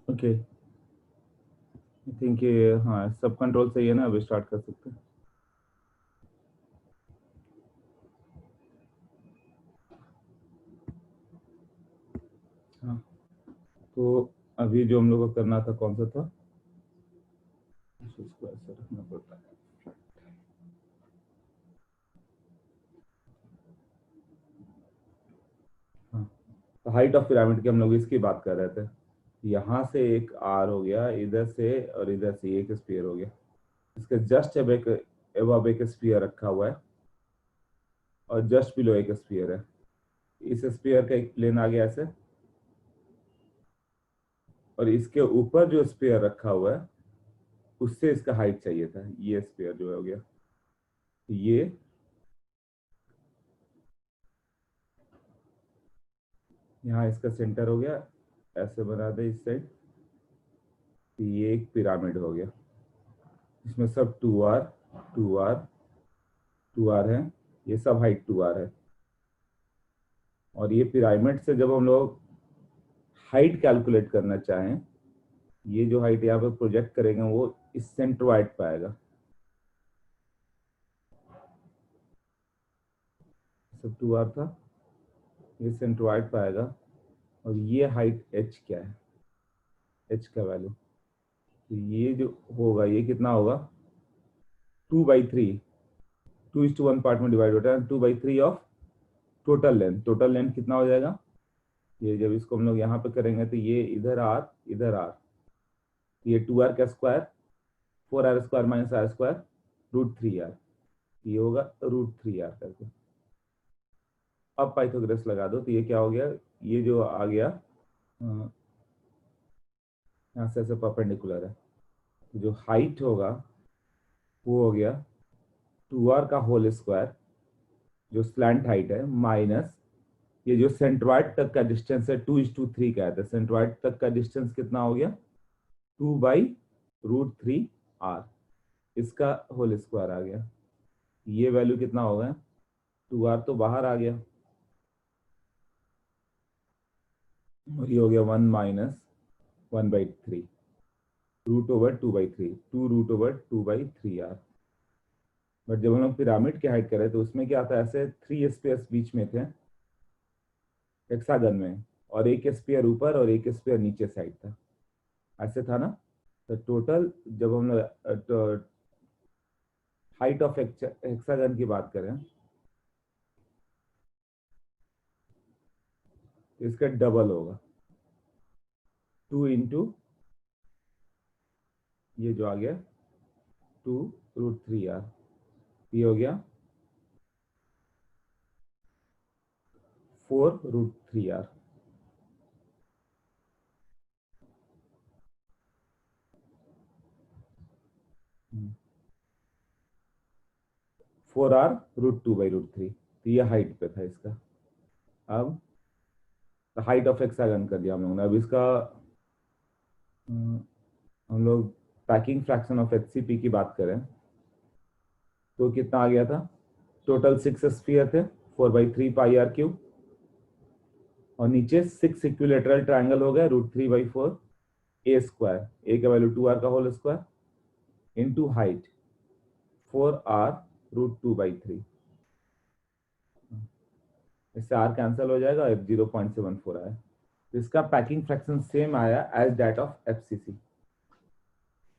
Okay, I think ये, हाँ, सब कंट्रोल सही है ना, अभी स्टार्ट कर सकते हैं। हाँ, तो अभी जो हम लोग को करना था कौन सा था, इसको ऐसे रखना पड़ता है। हाँ, तो हाइट ऑफ पिरामिड की हम लोग इसकी बात कर रहे थे। यहाँ से एक आर हो गया, इधर से और इधर से एक स्फीयर हो गया। इसके जस्ट अब एक एबव एक स्फीयर रखा हुआ है और जस्ट बिलो एक स्फीयर है। इस स्फीयर का एक प्लेन आ गया ऐसे, और इसके ऊपर जो स्फीयर रखा हुआ है उससे इसका हाइट चाहिए था। ये स्फीयर जो हो गया, ये यहाँ इसका सेंटर हो गया, ऐसे बना दे इस साइड। ये एक पिरामिड हो गया, इसमें सब 2r 2r 2r है, ये सब हाइट 2r है। और ये पिरामिड से जब हम लोग हाइट कैलकुलेट करना चाहें, ये जो हाइट यहाँ पे प्रोजेक्ट करेंगे वो इस सेंट्रोइड पे आएगा। सब 2r था, ये सेंट्रोइड पे आएगा। और ये हाइट h क्या है, h का वैल्यू, तो ये जो होगा ये कितना होगा, 2/3, 2:1 पार्ट में डिवाइड होता है, 2/3 of total length. Total length कितना हो जाएगा, ये जब इसको हम लोग यहाँ पे करेंगे तो ये इधर r इधर r, ये 2r का square, 4r square minus r square, √3r, ये होगा √3r करके। अब पाइथागोरस लगा दो तो ये क्या हो गया, ये जो आ गया यहाँ से ऐसे परपेंडिकुलर है, तो जो हाइट होगा वो हो गया 2r का होल स्क्वायर, जो स्लैंट हाइट है, माइनस ये जो सेंट्रॉइड तक का डिस्टेंस है 2:3 का है, तो सेंट्रॉइड तक का डिस्टेंस कितना हो गया, 2/√3r, इसका होल स्क्वायर आ गया। ये वैल्यू कितना होगा, 2r तो बाहर आ गया, और ये हो गया 1 माइनस 1/3, √2/3, 2√2/3r। बट जब हम लोग पिरामिड की हाइट करें तो उसमें क्या था, ऐसे 3 स्पेयर्स बीच में थे हेक्सागन में, और एक स्पेयर ऊपर और एक स्पेयर नीचे साइड था, ऐसे था ना। तो टोटल जब हम लोग हाइट ऑफ हेक्सागन की बात करें तो इसका डबल होगा, 2 × ये जो आ गया 2√3r, ये हो गया 4√3r। 4r √2/√3, तो ये हाइट पे था इसका। अब हाइट ऑफ हेक्सागन कर दिया हम लोगों ने। अब इसका हम लोग पैकिंग फ्रैक्शन ऑफ HCP की बात करें तो कितना आ गया था, टोटल 6 स्फीयर थे, 4/3 πr³ और नीचे 6 इक्विलेटरल ट्रायंगल हो गए, √3/4 a स्क्वायर, ए का वैल्यू 2r का whole square into height 4r √2/3। इससे r कैंसिल हो जाएगा, 0.74 आया। इसका पैकिंग फ्रैक्शन सेम आया एज दैट ऑफ FCC।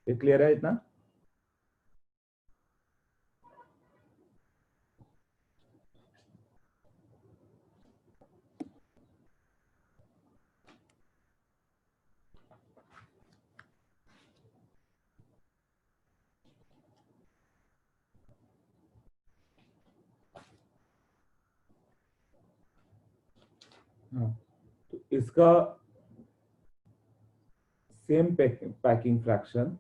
ये क्लियर है इतना। हाँ, तो इसका same packing fraction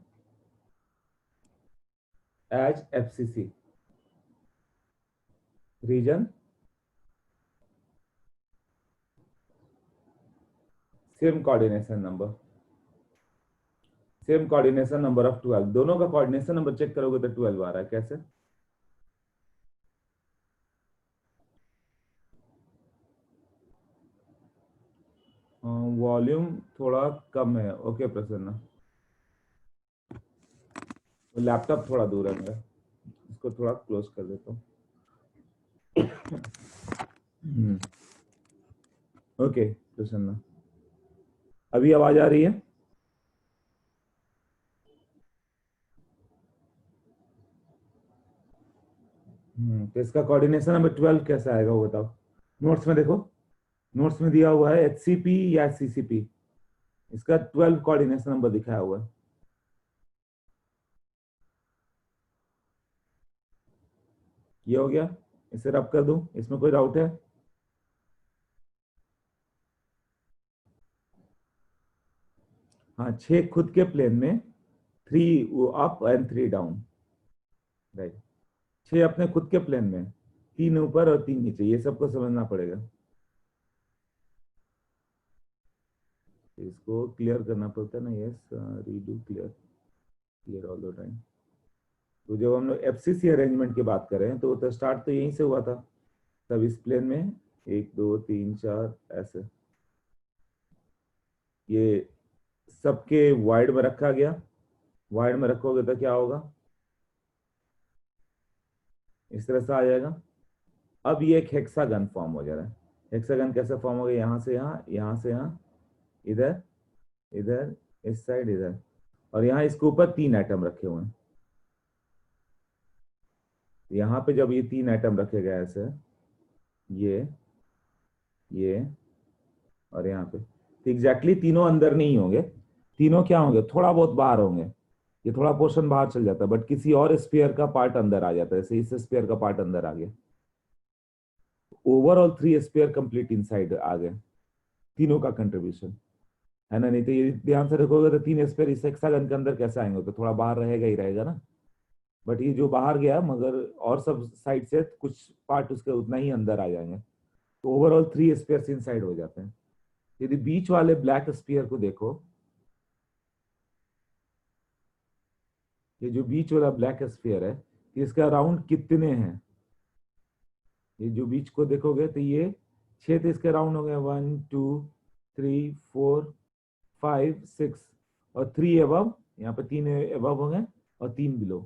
as FCC region, same coordination number, same coordination number of 12, दोनों का कोऑर्डिनेशन नंबर चेक करोगे तो 12 आ रहा है। कैसे, वॉल्यूम थोड़ा कम है। ओके प्रसन्न, लैपटॉप थोड़ा दूर है मेरा, इसको थोड़ा क्लोज कर देता हूँ। ओके प्रसन्न, अभी आवाज आ रही है? तो इसका कोऑर्डिनेशन नंबर 12 कैसा आएगा वो बताओ। नोट्स में देखो, नोट्स में दिया हुआ है HCP या CCP, इसका 12 कोऑर्डिनेशन नंबर दिखाया हुआ है। ये हो गया, इसे रब कर दूं, इसमें कोई डाउट है? हाँ, 6 खुद के प्लेन में, 3 अप एंड 3 डाउन, राइट। 6 अपने खुद के प्लेन में, 3 ऊपर और 3 नीचे, ये सबको समझना पड़ेगा। इसको क्लियर करना पड़ता है ना, yes, redo clear, clear all the time. तो जब हम लोग FCC अरेंजमेंट की बात करें तो स्टार्ट तो यहीं से हुआ था, तब इस प्लेन में 1 2 3 4 ऐसे, ये सबके वाइड में रखा गया। वाइड में रखोगे तो क्या होगा, इस तरह से आ जाएगा। अब ये एक हेक्सागन फॉर्म हो जा रहा है। हेक्सागन कैसे फॉर्म हो गया, यहाँ से यहाँ, यहाँ से यहाँ, इधर, इधर, इस साइड, इधर, और यहाँ इसके ऊपर 3 एटम रखे हुए हैं। यहाँ पे जब ये 3 एटम रखे गए ऐसे, ये और यहाँ पे, तो एग्जैक्टली तीनों अंदर नहीं होंगे, तीनों क्या होंगे, थोड़ा बहुत बाहर होंगे। ये थोड़ा पोर्शन बाहर चल जाता है, बट किसी और स्फीयर का पार्ट अंदर आ जाता है, जैसे इस स्फीयर का पार्ट अंदर आ गया। ओवरऑल 3 स्फीयर कंप्लीट इनसाइड आ गए, तीनों का कंट्रीब्यूशन है ना। नहीं तो ये ध्यान से रखोगे तो 3 स्फीयर इस हेक्सागन के अंदर कैसे आएंगे, तो थोड़ा बाहर रहेगा ही रहेगा ना। बट ये जो बाहर गया, मगर और सब साइड से कुछ पार्ट उसके उतना ही अंदर आ जाएंगे, तो ओवरऑल 3 स्फीयर इनसाइड हो जाते हैं। यदि बीच वाले ब्लैक स्फीयर को देखो, ये जो बीच वाला ब्लैक स्फीयर है, इसका राउंड कितने हैं, ये जो बीच को देखोगे तो ये 6 तो इसके राउंड हो गए, 1 2 3 4 5 6, और 3 एबव, यहाँ पे 3 एबव हो गए और 3 बिलो।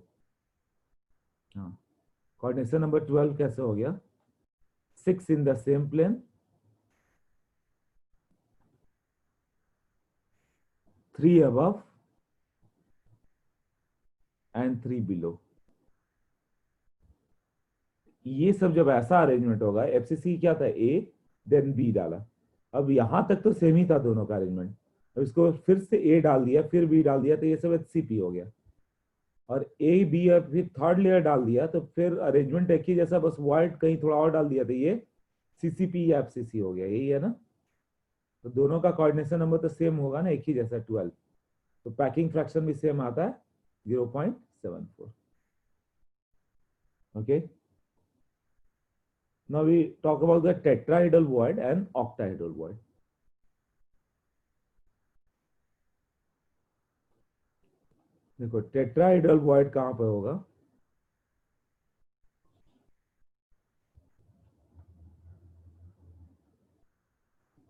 हाँ, कोऑर्डिनेशन नंबर 12 कैसे हो गया, 6 in the same plane, 3 above and 3 below. ये सब जब ऐसा अरेंजमेंट होगा, FCC क्या था, A देन B डाला, अब यहां तक तो सेम ही था दोनों का अरेंजमेंट, अब इसको फिर से A डाल दिया, फिर B डाल दिया, तो ये सब HCP हो गया। और A B और फिर थर्ड लेयर डाल दिया, तो फिर अरेंजमेंट एक ही जैसा, बस वाइट कहीं थोड़ा और डाल दिया, तो ये CCP या FCC हो गया, यही है ना। तो दोनों का कोऑर्डिनेशन नंबर तो सेम होगा ना, एक ही जैसा 12, तो पैकिंग फ्रैक्शन भी सेम आता है 0.74। Okay, now we talk about the tetrahedral void and octahedral void. देखो टेट्राहेड्रल वॉइड कहां पे होगा,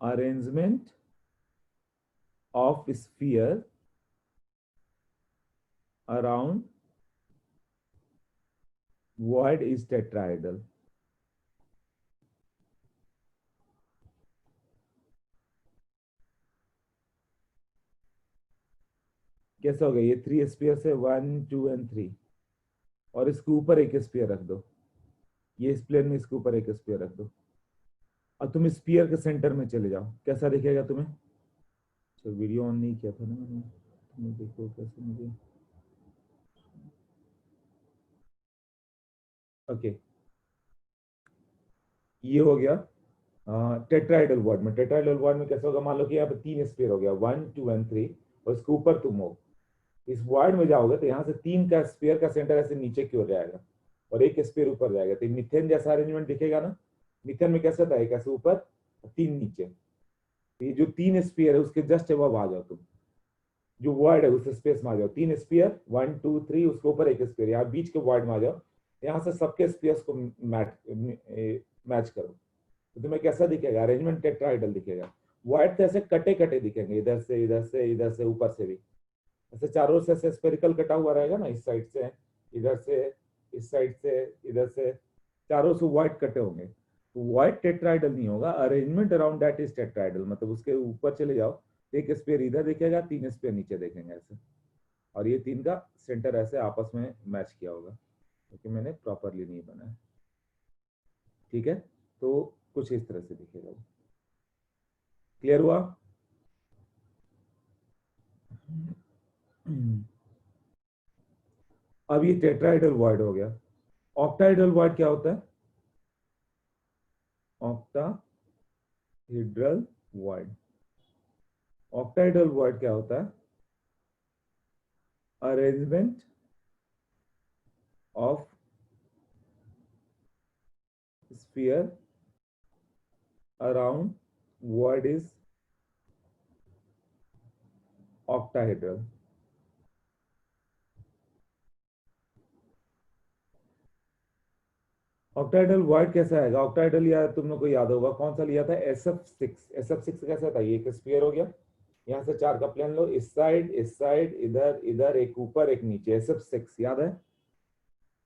arrangement of sphere around void is tetrahedral। कैसे हो गया, ये 3 स्फीयर से 1 2 एंड 3, और इसके ऊपर एक स्फीयर रख दो, ये इस प्लेन में इसके ऊपर एक स्फीयर रख दो, और तुम स्फीयर के सेंटर में चले जाओ, कैसा दिखेगा तुम्हें। तो वीडियो ऑन नहीं किया था ना मैंने, तुम्हें देखो कैसे मुझे। ओके, ये हो गया टेट्राहेड्रल वॉइड में। टेट्राहेड्रल वॉइड में कैसा होगा, मान लो कि यहाँ पे 3 स्फीयर हो गया, 1 2 एंड 3, और इसके ऊपर तुम हो, इस वॉइड में जाओगे तो यहाँ से 3 का स्फीयर का सेंटर ऐसे नीचे की ओर जाएगा, और एक स्फीयर ऊपर जाएगा, तो मिथेन जैसा अरेंजमेंट दिखेगा ना। मिथेन में कैसा था, एक ऐसे ऊपर 3 नीचे, तो ये जो 3 स्फीयर है उसके जस्ट अब आ जाओ तुम, जो वॉइड है उस स्पेस में आ जाओ, 3 स्फीयर 1 2 3, उसके ऊपर एक स्फीयर, यहाँ बीच के वॉइड में आ जाओ, यहाँ से सबके स्फीयर्स को मैच करो, तो तुम्हें कैसा दिखेगा, अरेंजमेंट टेट्राहेड्रल दिखेगा। वाइड तो ऐसे कटे कटे दिखेंगे, इधर से इधर से इधर से ऊपर से भी, ऐसे चारों से ऐसे स्फेरिकल कटा हुआ रहेगा ना, इस साइड से इधर से, इस साइड से इधर से, चारों से व्हाइट कटे होंगे। तो व्हाइट टेट्राइडल नहीं होगा, अरेंजमेंट अराउंड दैट इज टेट्राइडल, मतलब उसके ऊपर चले जाओ, एक स्पेयर इधर दिखेगा, तीन स्पेयर नीचे देखेंगे ऐसे, और ये तीन का सेंटर ऐसे आपस में मैच किया होगा, क्योंकि मैंने प्रॉपरली नहीं बनाया। ठीक है, तो कुछ इस तरह से दिखेगा वो। क्लियर हुआ? अब ये टेट्राइडल वॉइड हो गया। ऑक्टाइडल वॉइड क्या होता है? Octahedral void. ऑक्टाइडल वॉइड क्या होता है? Arrangement of sphere around void is octahedral. ऑक्टाइडल void कैसा आएगा? ऑक्टाइडल यार तुम लोग को याद होगा कौन सा लिया था, SF6। SF6 कैसा था? ये एक स्फीयर हो गया, यहाँ से चार का प्लेन लो, इस साइड इधर इधर, एक ऊपर एक नीचे, SF6 याद है?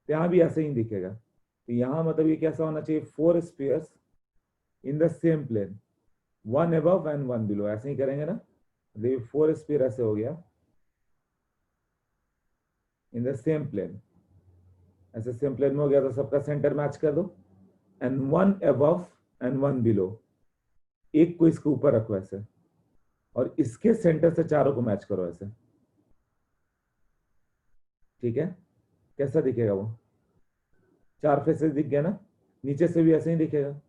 यहाँ भी ऐसे ही दिखेगा। तो यहाँ मतलब ये कैसा होना चाहिए, 4 spheres in the same plane, one above and one below, ऐसे ही करेंगे ना। देखिए 4 स्फीयर ऐसे हो गया इन द सेम प्लेन, ऐसे सेम प्लेन में हो गया, तो सबका सेंटर मैच कर दो, and one above and one below, एक को इसके ऊपर रखो ऐसे, और इसके सेंटर से चारों को मैच करो ऐसे। ठीक है, कैसा दिखेगा वो? चार फेसेस दिख गया ना, नीचे से भी ऐसे ही दिखेगा।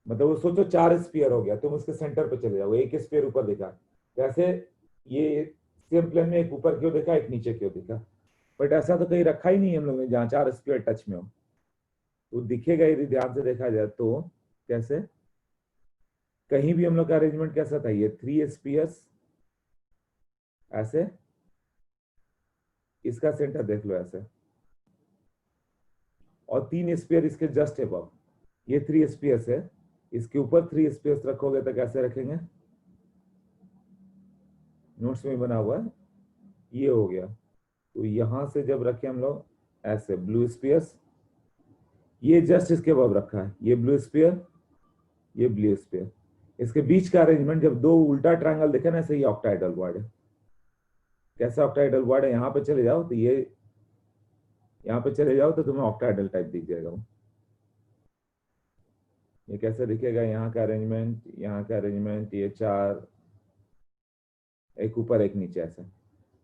मतलब वो सोचो 4 स्फीयर हो गया, तुम उसके सेंटर पे चले जाओ, एक स्फीयर ऊपर दिखा, कैसे ये सेम प्लेन में एक ऊपर क्यों दिखा, एक नीचे क्यों दिखा? बट ऐसा तो कहीं रखा ही नहीं हम लोग ने जहां 4 स्फीयर टच में हो, तो दिखेगा यदि ध्यान से देखा जाए तो। कैसे? कहीं भी हम लोग का अरेंजमेंट कैसा था, ये 3 स्फीयर्स ऐसे, इसका सेंटर देख लो ऐसे, और 3 स्फीयर इसके जस्ट अबव, ये 3 स्फीयर्स है, इसके ऊपर 3 स्फीयर्स रखोगे तो कैसे रखेंगे? नोट्स में बना हुआ है, ये हो गया। तो यहां से जब रखे हम लोग ऐसे ब्लू स्फीयर्स, ये जस्ट इसके अबव रखा है, ये ब्लू स्फीयर, ये ब्लू स्फीयर, इसके बीच का अरेंजमेंट जब दो उल्टा ट्रायंगल दिखे ना, ऐसे ये ऑक्टाइडल वर्ड है। कैसा ऑक्टाइडल वर्ड है? यहाँ पे चले जाओ तो ये, यहाँ पे चले जाओ तो तुम्हें ऑक्टाइडल टाइप दिख जाएगा वो। ये कैसे दिखेगा? यहाँ का अरेंजमेंट, यहाँ का अरेंजमेंट, ये चार, एक ऊपर एक नीचे ऐसे।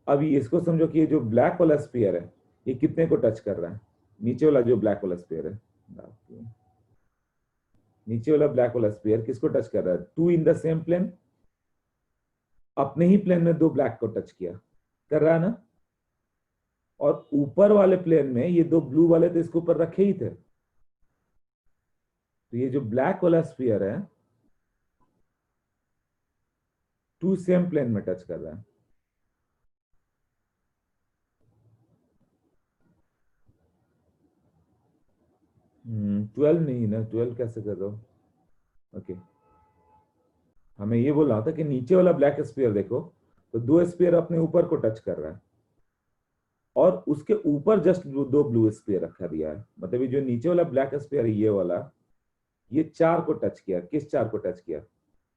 अब इसको समझो कि ये जो ब्लैक वाला स्फीयर है, ये कितने को टच कर रहा है? नीचे वाला जो ब्लैक वाला स्फीयर है, नीचे वाला ब्लैक वाला स्फीयर किसको टच कर रहा है? Two in the same plane, अपने ही प्लेन में दो ब्लैक को टच किया, कर रहा है ना। और ऊपर वाले प्लेन में ये दो ब्लू वाले तो इसके ऊपर रखे ही थे, तो ये जो ब्लैक वाला स्फीयर है टू सेम प्लेन में टच कर रहा है। 12 नहीं ना, 12 कैसे कर रहा हूं? ओके, हमें ये बोल रहा था कि नीचे वाला ब्लैक स्फीयर देखो, तो दो स्फीयर अपने ऊपर को टच कर रहा है, और उसके ऊपर जस्ट दो ब्लू स्फीयर रखा दिया है। मतलब ये जो नीचे वाला ब्लैक स्फीयर है, ये वाला, ये चार को टच किया। किस चार को टच किया?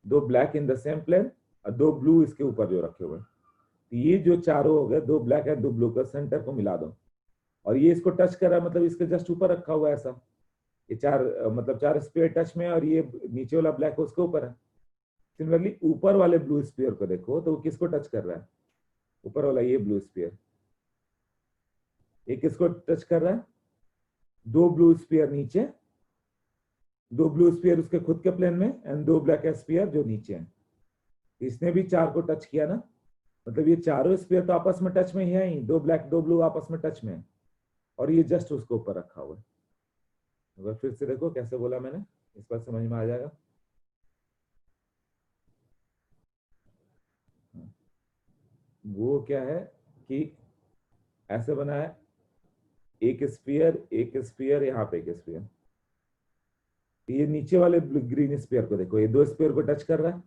दो black in the same plane, और दो ब्लू इसके ऊपर जो रखे हुए। तो ये जो चारों हो गए, दो ब्लैक है दो ब्लू का, सेंटर को मिला दो, और ये इसको टच कर रहा है, मतलब इसके जस्ट ऊपर रखा हुआ है ऐसा। ये चार मतलब चार स्फीयर टच में है, और ये नीचे वाला ब्लैक उसके ऊपर है। सिमिलरली ऊपर वाले ब्लू स्फीयर को देखो तो वो किसको टच कर रहा है? ऊपर वाला ये ब्लू स्फीयर, ये किसको टच कर रहा है? दो ब्लू स्फीयर नीचे, दो ब्लू स्फीयर उसके खुद के प्लेन में, एंड दो ब्लैक स्फीयर जो नीचे हैं। इसने भी चार को टच किया ना, मतलब ये चारों स्फीयर तो आपस में टच में ही है ही, दो ब्लैक दो ब्लू आपस में टच में है, और ये जस्ट उसके ऊपर रखा हुआ है। अगर फिर से देखो कैसे बोला मैंने, इस बार समझ में आ जाएगा। वो क्या है कि ऐसे बना है, एक स्फीयर यहाँ पे एक स्फीयर, ये नीचे वाले ग्रीन स्फीयर को देखो, ये दो स्फीयर को टच कर रहा है।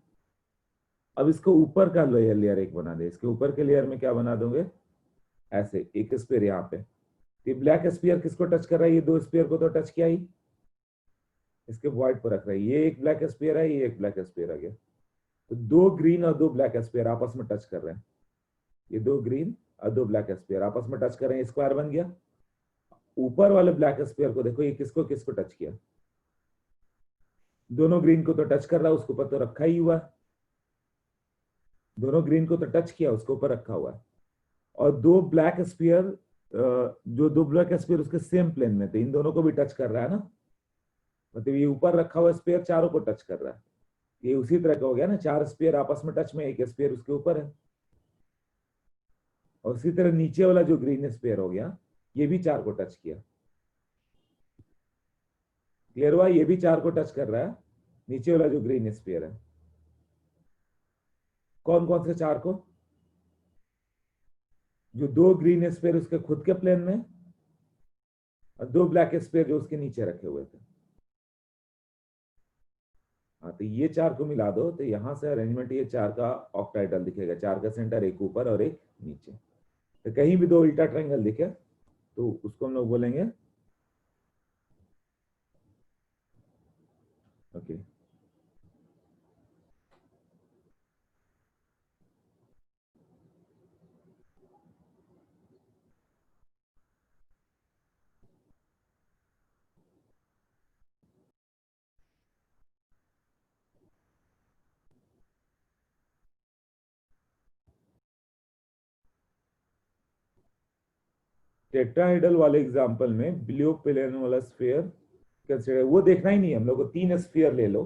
अब इसको ऊपर का लेयर एक बना दे, इसके ऊपर के लेयर में क्या बना दोगे, ऐसे एक स्फीयर यहाँ पे। ये ब्लैक स्फीयर किसको टच कर रहा है, ये दो स्फीयर को तो टच किया ही, इसके वॉइड पर रख रहा है। ये एक ब्लैक स्फीयर है, ये एक ब्लैक स्फीयर आ गया। तो दो ग्रीन और दो ब्लैक स्फीयर आपस में टच कर रहे हैं। ये दो ग्रीन और दो ब्लैक स्फीयर आपस में टच कर रहे हैं, स्क्वायर बन गया। ऊपर वाले ब्लैक स्फीयर को देखो, ये किसको किसको टच किया, दोनों ग्रीन को तो टच कर रहा है, उसके ऊपर तो रखा ही हुआ है। दोनों ग्रीन को तो टच किया, उसके ऊपर रखा हुआ है। और दो ब्लैक स्फीयर, जो दो ब्लैक स्फीयर उसके सेम प्लेन में थे, इन दोनों को भी टच कर रहा है ना। मतलब ये ऊपर रखा हुआ स्फीयर चारों को टच कर रहा है। ये उसी तरह का हो गया ना, चार स्फीयर आपस में टच में, एक स्फीयर उसके ऊपर है। और उसी तरह नीचे वाला जो ग्रीन स्फीयर हो गया, ये भी चार को टच किया। क्लियर हुआ, ये भी चार को टच कर रहा है, नीचे वाला जो ग्रीन स्फीयर है। कौन कौन से चार को, जो दो ग्रीन स्फीयर उसके खुद के प्लेन में, और दो ब्लैक स्फीयर जो उसके नीचे रखे हुए थे। हाँ, तो ये चार को मिला दो तो यहां से अरेंजमेंट ये चार का ऑक्टाइडल दिखेगा। चार का सेंटर एक ऊपर और एक नीचे। तो कहीं भी दो उल्टा ट्रायंगल दिखे तो उसको हम लोग बोलेंगे, ओके। टेट्राहेड्रल वाले एग्जांपल में ब्लू प्लेन वाला स्फीयर कंसीडर, वो देखना ही नहीं है हम लोग को। तीन स्फीयर ले लो।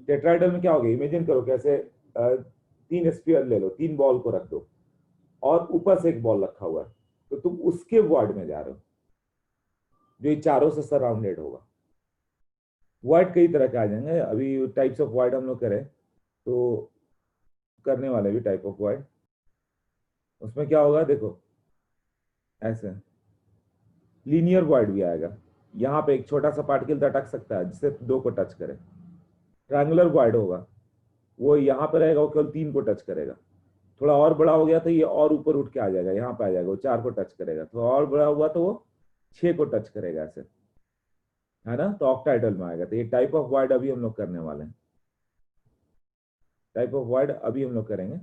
टेट्राहेड्रल में क्या हो गया, इमेजिन करो कैसे, तीन स्फीयर ले लो, तीन बॉल को रख दो और ऊपर से एक बॉल रखा हुआ है, तो तुम उसके वर्ड में जा रहे हो जो ये चारों से सराउंडेड होगा। वर्ड कई तरह के आ जाएंगे, अभी टाइप्स ऑफ वर्ड हम लोग करें तो करने वाले भी टाइप ऑफ वर्ड। उसमें क्या होगा देखो, ऐसे लीनियर वर्ड भी आएगा। यहाँ पे एक छोटा सा पार्टिकल अटक सकता है जिससे दो को टच करे। ट्रायंगुलर वर्ड होगा, वो यहाँ पे रहेगा, वो केवल तीन को टच करेगा। थोड़ा और बड़ा हो गया तो ये और ऊपर उठ के आ जाएगा, यहाँ पे आ जाएगा, वो चार को टच करेगा। थोड़ा और बड़ा हुआ तो वो छह को टच करेगा, ऐसे है ना। तो ऑक्टाइडल में आएगा। तो ये टाइप ऑफ वर्ड अभी हम लोग करने वाले हैं। टाइप ऑफ वर्ड अभी हम लोग करेंगे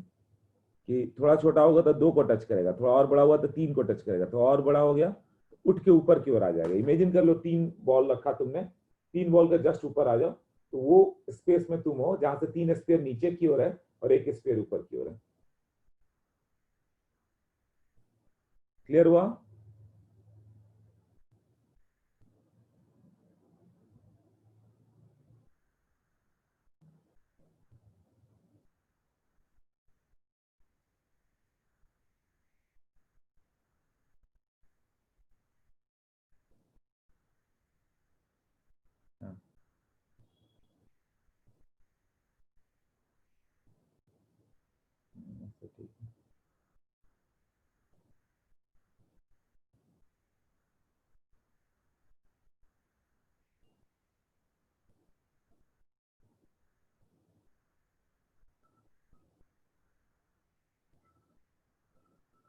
कि थोड़ा छोटा होगा तो दो को टच करेगा, थोड़ा और बड़ा हुआ तो तीन को टच करेगा, थोड़ा और बड़ा हो गया उठ के ऊपर की ओर आ जाएगा। इमेजिन कर लो तीन बॉल रखा तुमने, तीन बॉल का जस्ट ऊपर आ जाओ तो वो स्पेस में तुम हो जहां से तीन स्पेयर नीचे की ओर है और एक स्पेयर ऊपर की ओर है। क्लियर हुआ। हाँ, तो ठीक है।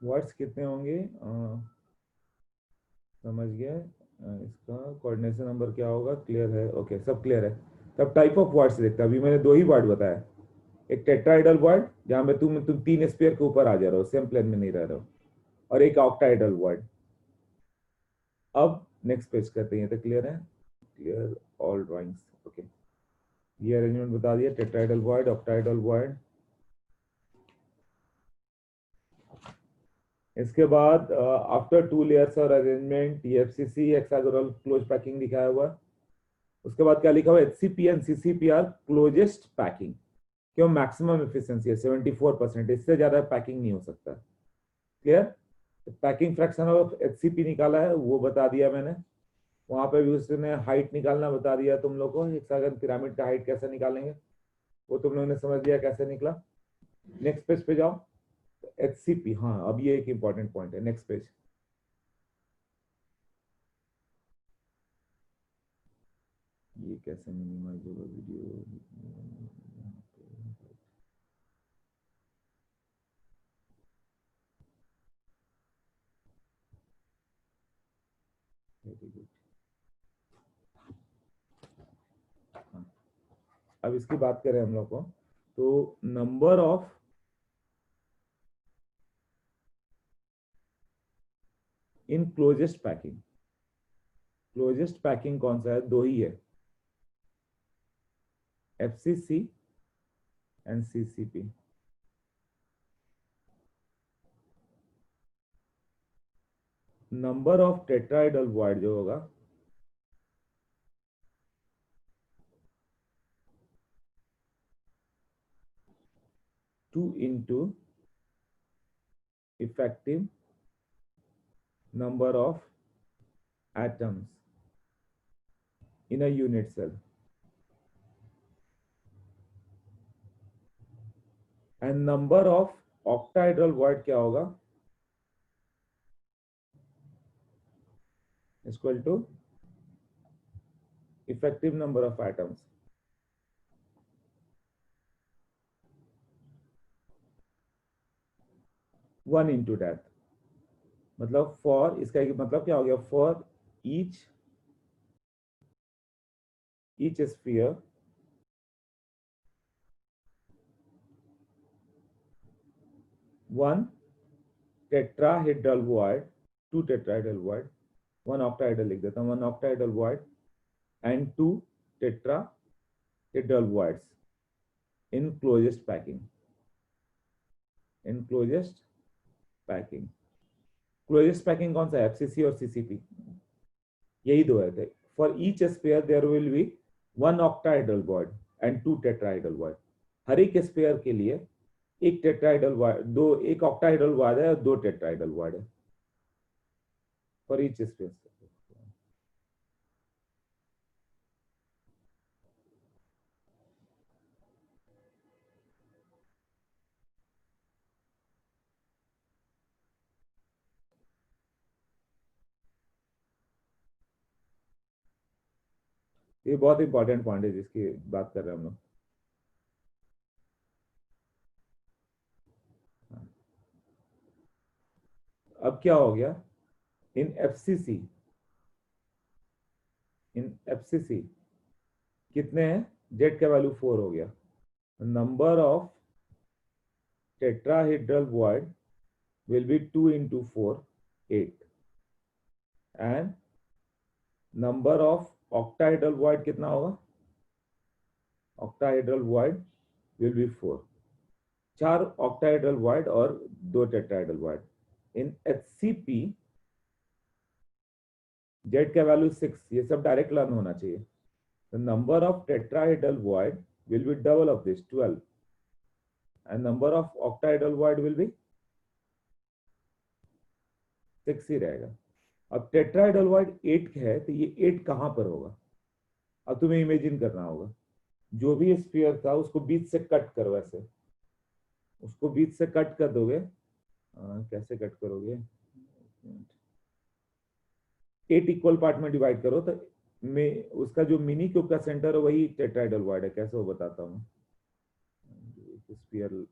वर्ड्स कितने होंगे, समझ गया। इसका कोऑर्डिनेशन नंबर क्या होगा, क्लियर है, ओके, सब क्लियर है। तब टाइप ऑफ वर्ड्स देखते हैं। अभी मैंने दो ही वर्ड बताया, एक टेट्राइडल वर्ड जहां में तुम तीन स्पेयर के ऊपर आ जा रहे हो, सेम प्लेन में नहीं रह रहे हो, और एक ऑक्टाइडल वर्ड। अब नेक्स्ट पेज करते हैं, तो क्लियर है। Clear all drawings, okay. ये अरेंजमेंट बता दिया, टेट्राइडल वर्ड, ऑक्टाइडल वर्ड। इसके बाद आफ्टर टू लेयर्स और arrangement TFCC hexagonal close packing दिखाया हुआ है। उसके बाद क्या लिखा हुआ है, एचसीपी एंड सीसीपीआर क्लोजेस्ट पैकिंग। क्यों, मैक्सिमम एफिशिएंसी है 74%, इससे ज्यादा पैकिंग नहीं हो सकता। Clear. Packing fraction of HCP निकाला है, वो बता दिया मैंने। वहां पे भी उसने हाइट निकालना बता दिया तुम लोग को, हेक्सागन पिरामिड का हाइट कैसे निकालेंगे वो तुम लोगों ने समझ लिया कैसे निकला। नेक्स्ट पेज पे जाओ। एचसीपी, हाँ, अब ये एक इंपॉर्टेंट पॉइंट है, नेक्स्ट पेज। ये कैसे मिनिमाइज होगा वीडियो? Very good. हाँ, अब इसकी बात करें हम लोग को, तो number of in closest packing, closest packing कौन सा है? दो ही है, FCC and CCP। Number of tetrahedral void जो होगा, two into effective number of atoms in a unit cell, and number of octahedral void क्या होगा? Equal to effective number of atoms. One into that, मतलब for, इसका मतलब क्या हो गया? For each sphere one tetrahedral void, two tetrahedral void, one octahedral लिख देता हूँ, one octahedral void and two tetrahedral voids in closest packing, in closest packing. Closest packing कौन सा है? FCC और CCP, यही दो है। For each sphere there will be one octahedral void and two tetrahedral void. हर एक स्पेयर के लिए एक टेट्राहेड्रल वॉइड, दो, एक ऑक्टाहेड्रल वॉइड है और दो टेट्राहेड्रल वॉइड है फॉर ईच स्पेयर। ये बहुत इंपॉर्टेंट पॉइंट है जिसकी बात कर रहे हैं हम लोग। अब क्या हो गया? इन FCC, इन FCC कितने हैं? जेड का वैल्यू 4 हो गया। Number of tetrahedral void will be 2 into 4, 8, and number of octahedral void कितना होगा? octahedral void will be 4, चार octahedral void और दो tetrahedral void। in HCP z का वैल्यू 6, ये सब डायरेक्ट लर्न होना चाहिए। the number of tetrahedral void will be double of this, 12, and number of octahedral void will be 6 ही रहेगा। अब टेट्राहेड्रल वॉइड 8 है, तो ये 8 कहां पर होगा? अब तुम्हें इमेजिन करना होगा, जो भी स्फीयर था उसको बीच से कट करो, ऐसे उसको बीच से कट कर दोगे। कैसे कट करोगे? 8 इक्वल पार्ट में डिवाइड करो, तो में उसका जो मिनी क्यूब का सेंटर है वही टेट्राहेड्रल वॉइड है। कैसे वो बताता हूँ। स्फीयर,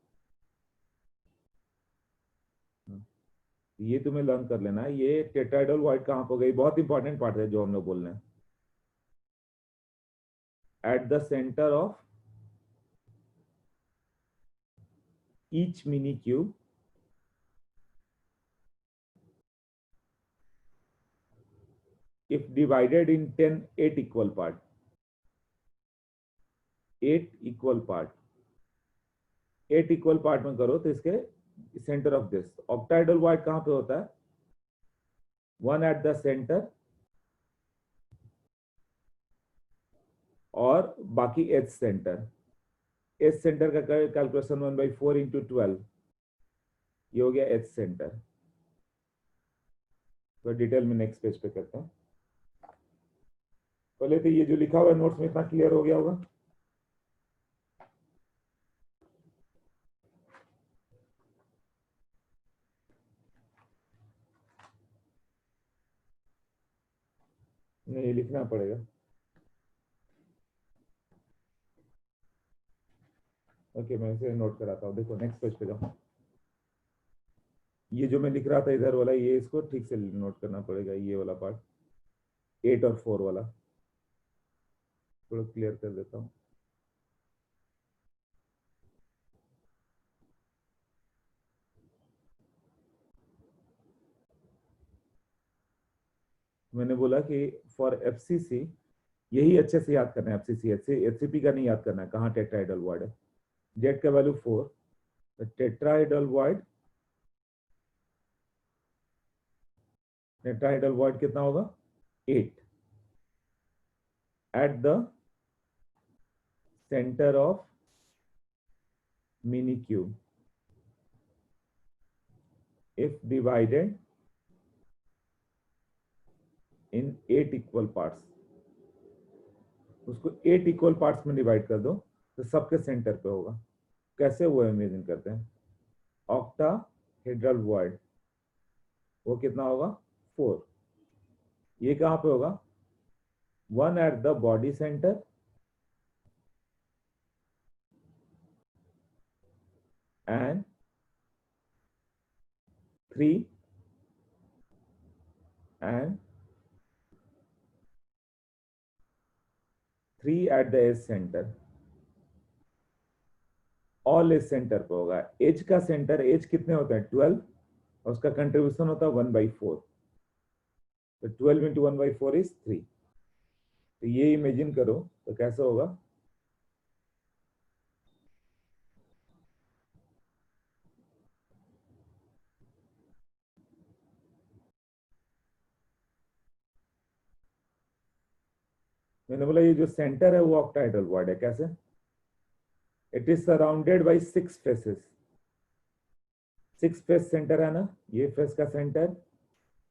ये तुम्हें लर्न कर लेना है। ये टेट्राहेड्रल वॉइड कहां पर गई? बहुत इंपॉर्टेंट पार्ट है जो हम लोग बोल रहे हैं। Eight the centre of each mini cube if divided in 10 8 equal part, 8 equal part, 8 equal part में करो तो इसके सेंटर ऑफ दिस ऑक्टाइडल वॉइड कहां पे होता है? वन एट द सेंटर और बाकी एच सेंटर। एच सेंटर का कैलकुलेशन 1/4 इंटू 12, ये हो गया एच सेंटर। तो डिटेल में नेक्स्ट पेज पे करते हैं। पहले तो ये जो लिखा हुआ है नोट्स में इतना क्लियर हो गया होगा। नहीं, लिखना पड़ेगा। ओके, मैं इसे नोट कराता हूँ। देखो नेक्स्ट पेज पे जाओ। ये जो मैं लिख रहा था इधर वाला, ये इसको ठीक से नोट करना पड़ेगा, ये वाला पार्ट 8 और 4 वाला थोड़ा क्लियर कर देता हूँ। मैंने बोला कि फॉर एफसीसी यही अच्छे से याद करना है, एफसीसी एचसीपी का नहीं याद करना है, कहाँ टेट्राहेड्रल वॉइड है। जेड का वैल्यू 4, तो टेट्राहेड्रल वॉइड कितना होगा 8 eight the centre of mini cube if divided in 8 equal parts. उसको 8 इक्वल पार्ट्स में डिवाइड कर दो तो सबके सेंटर पे होगा। कैसे वो इमेजिन करते हैं, ऑक्टाहेड्रल वॉइड वो कितना होगा 4। ये कहां पे होगा, 1 at the body centre and 3 and 3 at the edge centre. All edge centre पे होगा। एज का सेंटर, एज कितने होता है 12, और उसका कंट्रीब्यूशन होता है 1/4, तो 12 इंटू 1/4 इज 3। तो ये इमेजिन करो तो कैसे होगा, मैंने बोला ये जो सेंटर है वो ऑक्टाहेड्रल वॉइड है। कैसे, it is surrounded by 6 faces. 6 face centre है ना, ये फेस का सेंटर,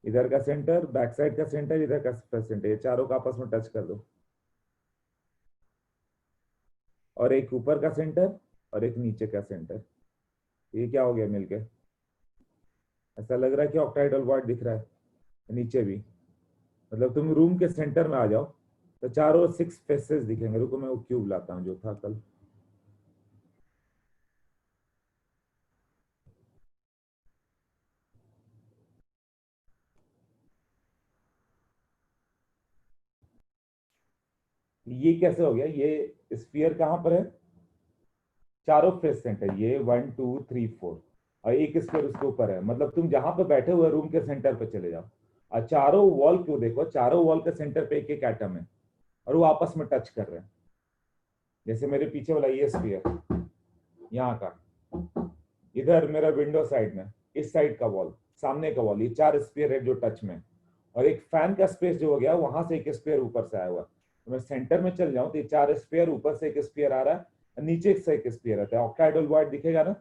इधर का सेंटर, बैक साइड का सेंटर, इधर का फेस सेंटर, ये चारों का आपस में टच कर दो, और एक ऊपर का सेंटर और एक नीचे का सेंटर। ये क्या हो गया मिलके, ऐसा लग रहा है कि ऑक्टाहेड्रल वॉइड दिख रहा है। नीचे भी, मतलब तुम रूम के सेंटर में आ जाओ तो चारों 6 फेसेस दिखेंगे। रुको मैं वो क्यूब लाता हूँ जो था कल। ये कैसे हो गया, ये स्फीयर कहां पर है, चारों फेस सेंटर, ये 1 2 3 4, और एक स्क्वायर उसके ऊपर है। मतलब तुम जहां पे बैठे हुए रूम के सेंटर पे चले जाओ, और चारों वॉल को देखो, चारों वॉल के सेंटर पे एक एक एटम है और वो आपस में टच कर रहे हैं। जैसे मेरे पीछे वाला ये स्फीयर यहाँ का, इधर मेरा विंडो साइड में, इस साइड का वॉल, सामने का वॉल, ये 4 स्फीयर है जो टच में। और एक फैन का स्पेस जो हो गया वहां से एक स्फीयर ऊपर से आया हुआ। तो मैं सेंटर में चल जाऊं तो ये 4 स्फीयर, ऊपर से एक स्फीयर आ रहा है, नीचे से एक स्फीयर आता है। ऑक्टाहेड्रल वॉइड दिखेगा ना,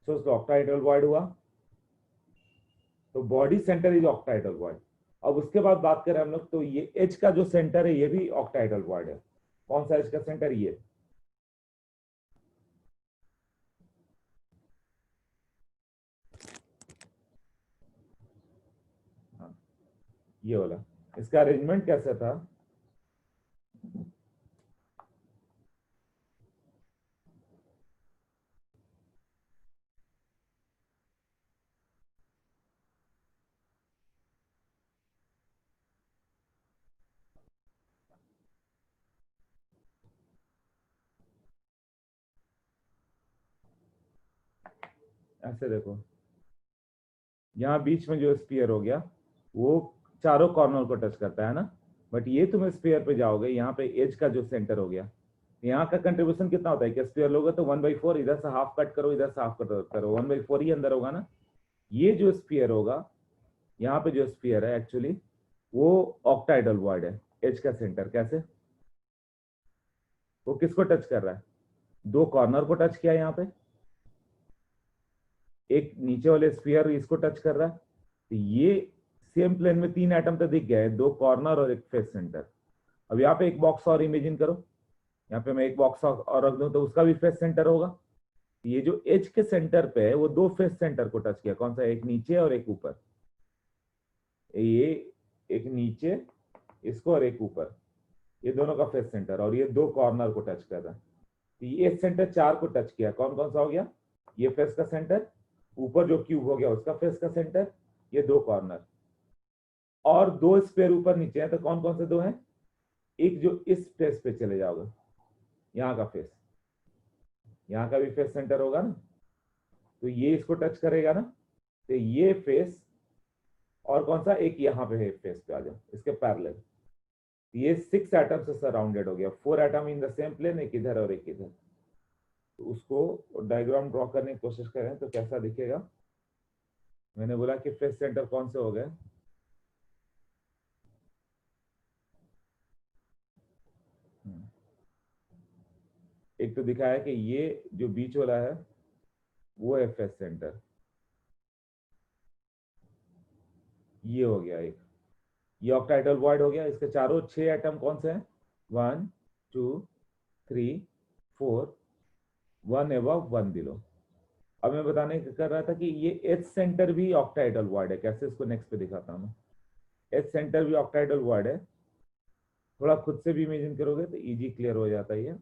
सोच लो ऑक्टाहेड्रल वॉइड हुआ, तो body centre is octahedral void. अब उसके बाद बात करें हम लोग, तो ये एच का जो सेंटर है ये भी ऑक्टाहेड्रल वॉइड है। कौन सा एच का सेंटर, ये हाँ, ये वाला। इसका अरेंजमेंट कैसा था, ऐसे देखो, यहाँ बीच में जो स्पीयर हो गया वो चारों कॉर्नर को टच करता है ना, बट ये तुम स्पीयर पे जाओगे, यहाँ पे एज का जो सेंटर हो गया, यहाँ का कंट्रीब्यूशन कितना होता है कि स्पीयर लोगे तो 1/4, इधर से हाफ कट करो, इधर से हाफ कट करो, 1/4 ही अंदर होगा ना। ये जो स्पीयर होगा, यहाँ पे जो स्पीयर है एक्चुअली वो ऑक्टाहेड्रल वॉइड है। एज का सेंटर कैसे, वो किसको टच कर रहा है, दो कॉर्नर को टच किया यहाँ पे, एक नीचे वाले स्फीयर इसको टच कर रहा है, तो ये सेम प्लेन में 3 एटम तो दिख गए, 2 कॉर्नर और एक फेस सेंटर। अब यहाँ पे एक बॉक्स और इमेजिन करो, यहाँ पे मैं एक बॉक्स और रख दूं तो उसका भी फेस सेंटर होगा। ये जो एच के सेंटर पे है वो 2 फेस सेंटर को टच किया, कौन सा, एक नीचे और एक ऊपर। ये एक नीचे इसको और एक ऊपर, ये दोनों का फेस सेंटर, और ये 2 कॉर्नर को टच कर रहा है। ये सेंटर 4 को टच किया, कौन कौन सा हो गया, ये फेस का सेंटर, ऊपर जो क्यूब हो गया उसका फेस का सेंटर, ये दो कॉर्नर, और दो स्क्वायर ऊपर नीचे है, तो कौन कौन से दो हैं, एक जो इस फेस पे चले जाओगे, यहाँ का फेस, यहाँ का भी फेस सेंटर होगा ना, तो ये इसको टच करेगा ना, तो ये फेस, और कौन सा एक यहाँ पे है, फेस पे आ जाओ इसके पैरेलल, ये 6 एटम से सराउंडेड हो गया, 4 atom in the same plane, एक इधर और एक इधर। तो उसको डायग्राम ड्रॉ करने की कोशिश करें तो कैसा दिखेगा। मैंने बोला कि फेस सेंटर कौन से हो गए, एक तो दिखाया कि ये जो बीच वाला है वो है फेस सेंटर, ये हो गया एक, ये ऑक्टाइडल वॉइड हो गया, इसके चारों 6 एटम कौन से हैं, 1 2 3 4, 1 एबव 1 बिलो। अब मैं बताने कर रहा था कि ये एच सेंटर भी ऑक्टाइडल वॉइड है, कैसे इसको नेक्स्ट पे दिखाता हूँ मैं। एच सेंटर भी ऑक्टाइडल वॉइड है, थोड़ा खुद से भी इमेजिन करोगे तो इजी क्लियर हो जाता है ये।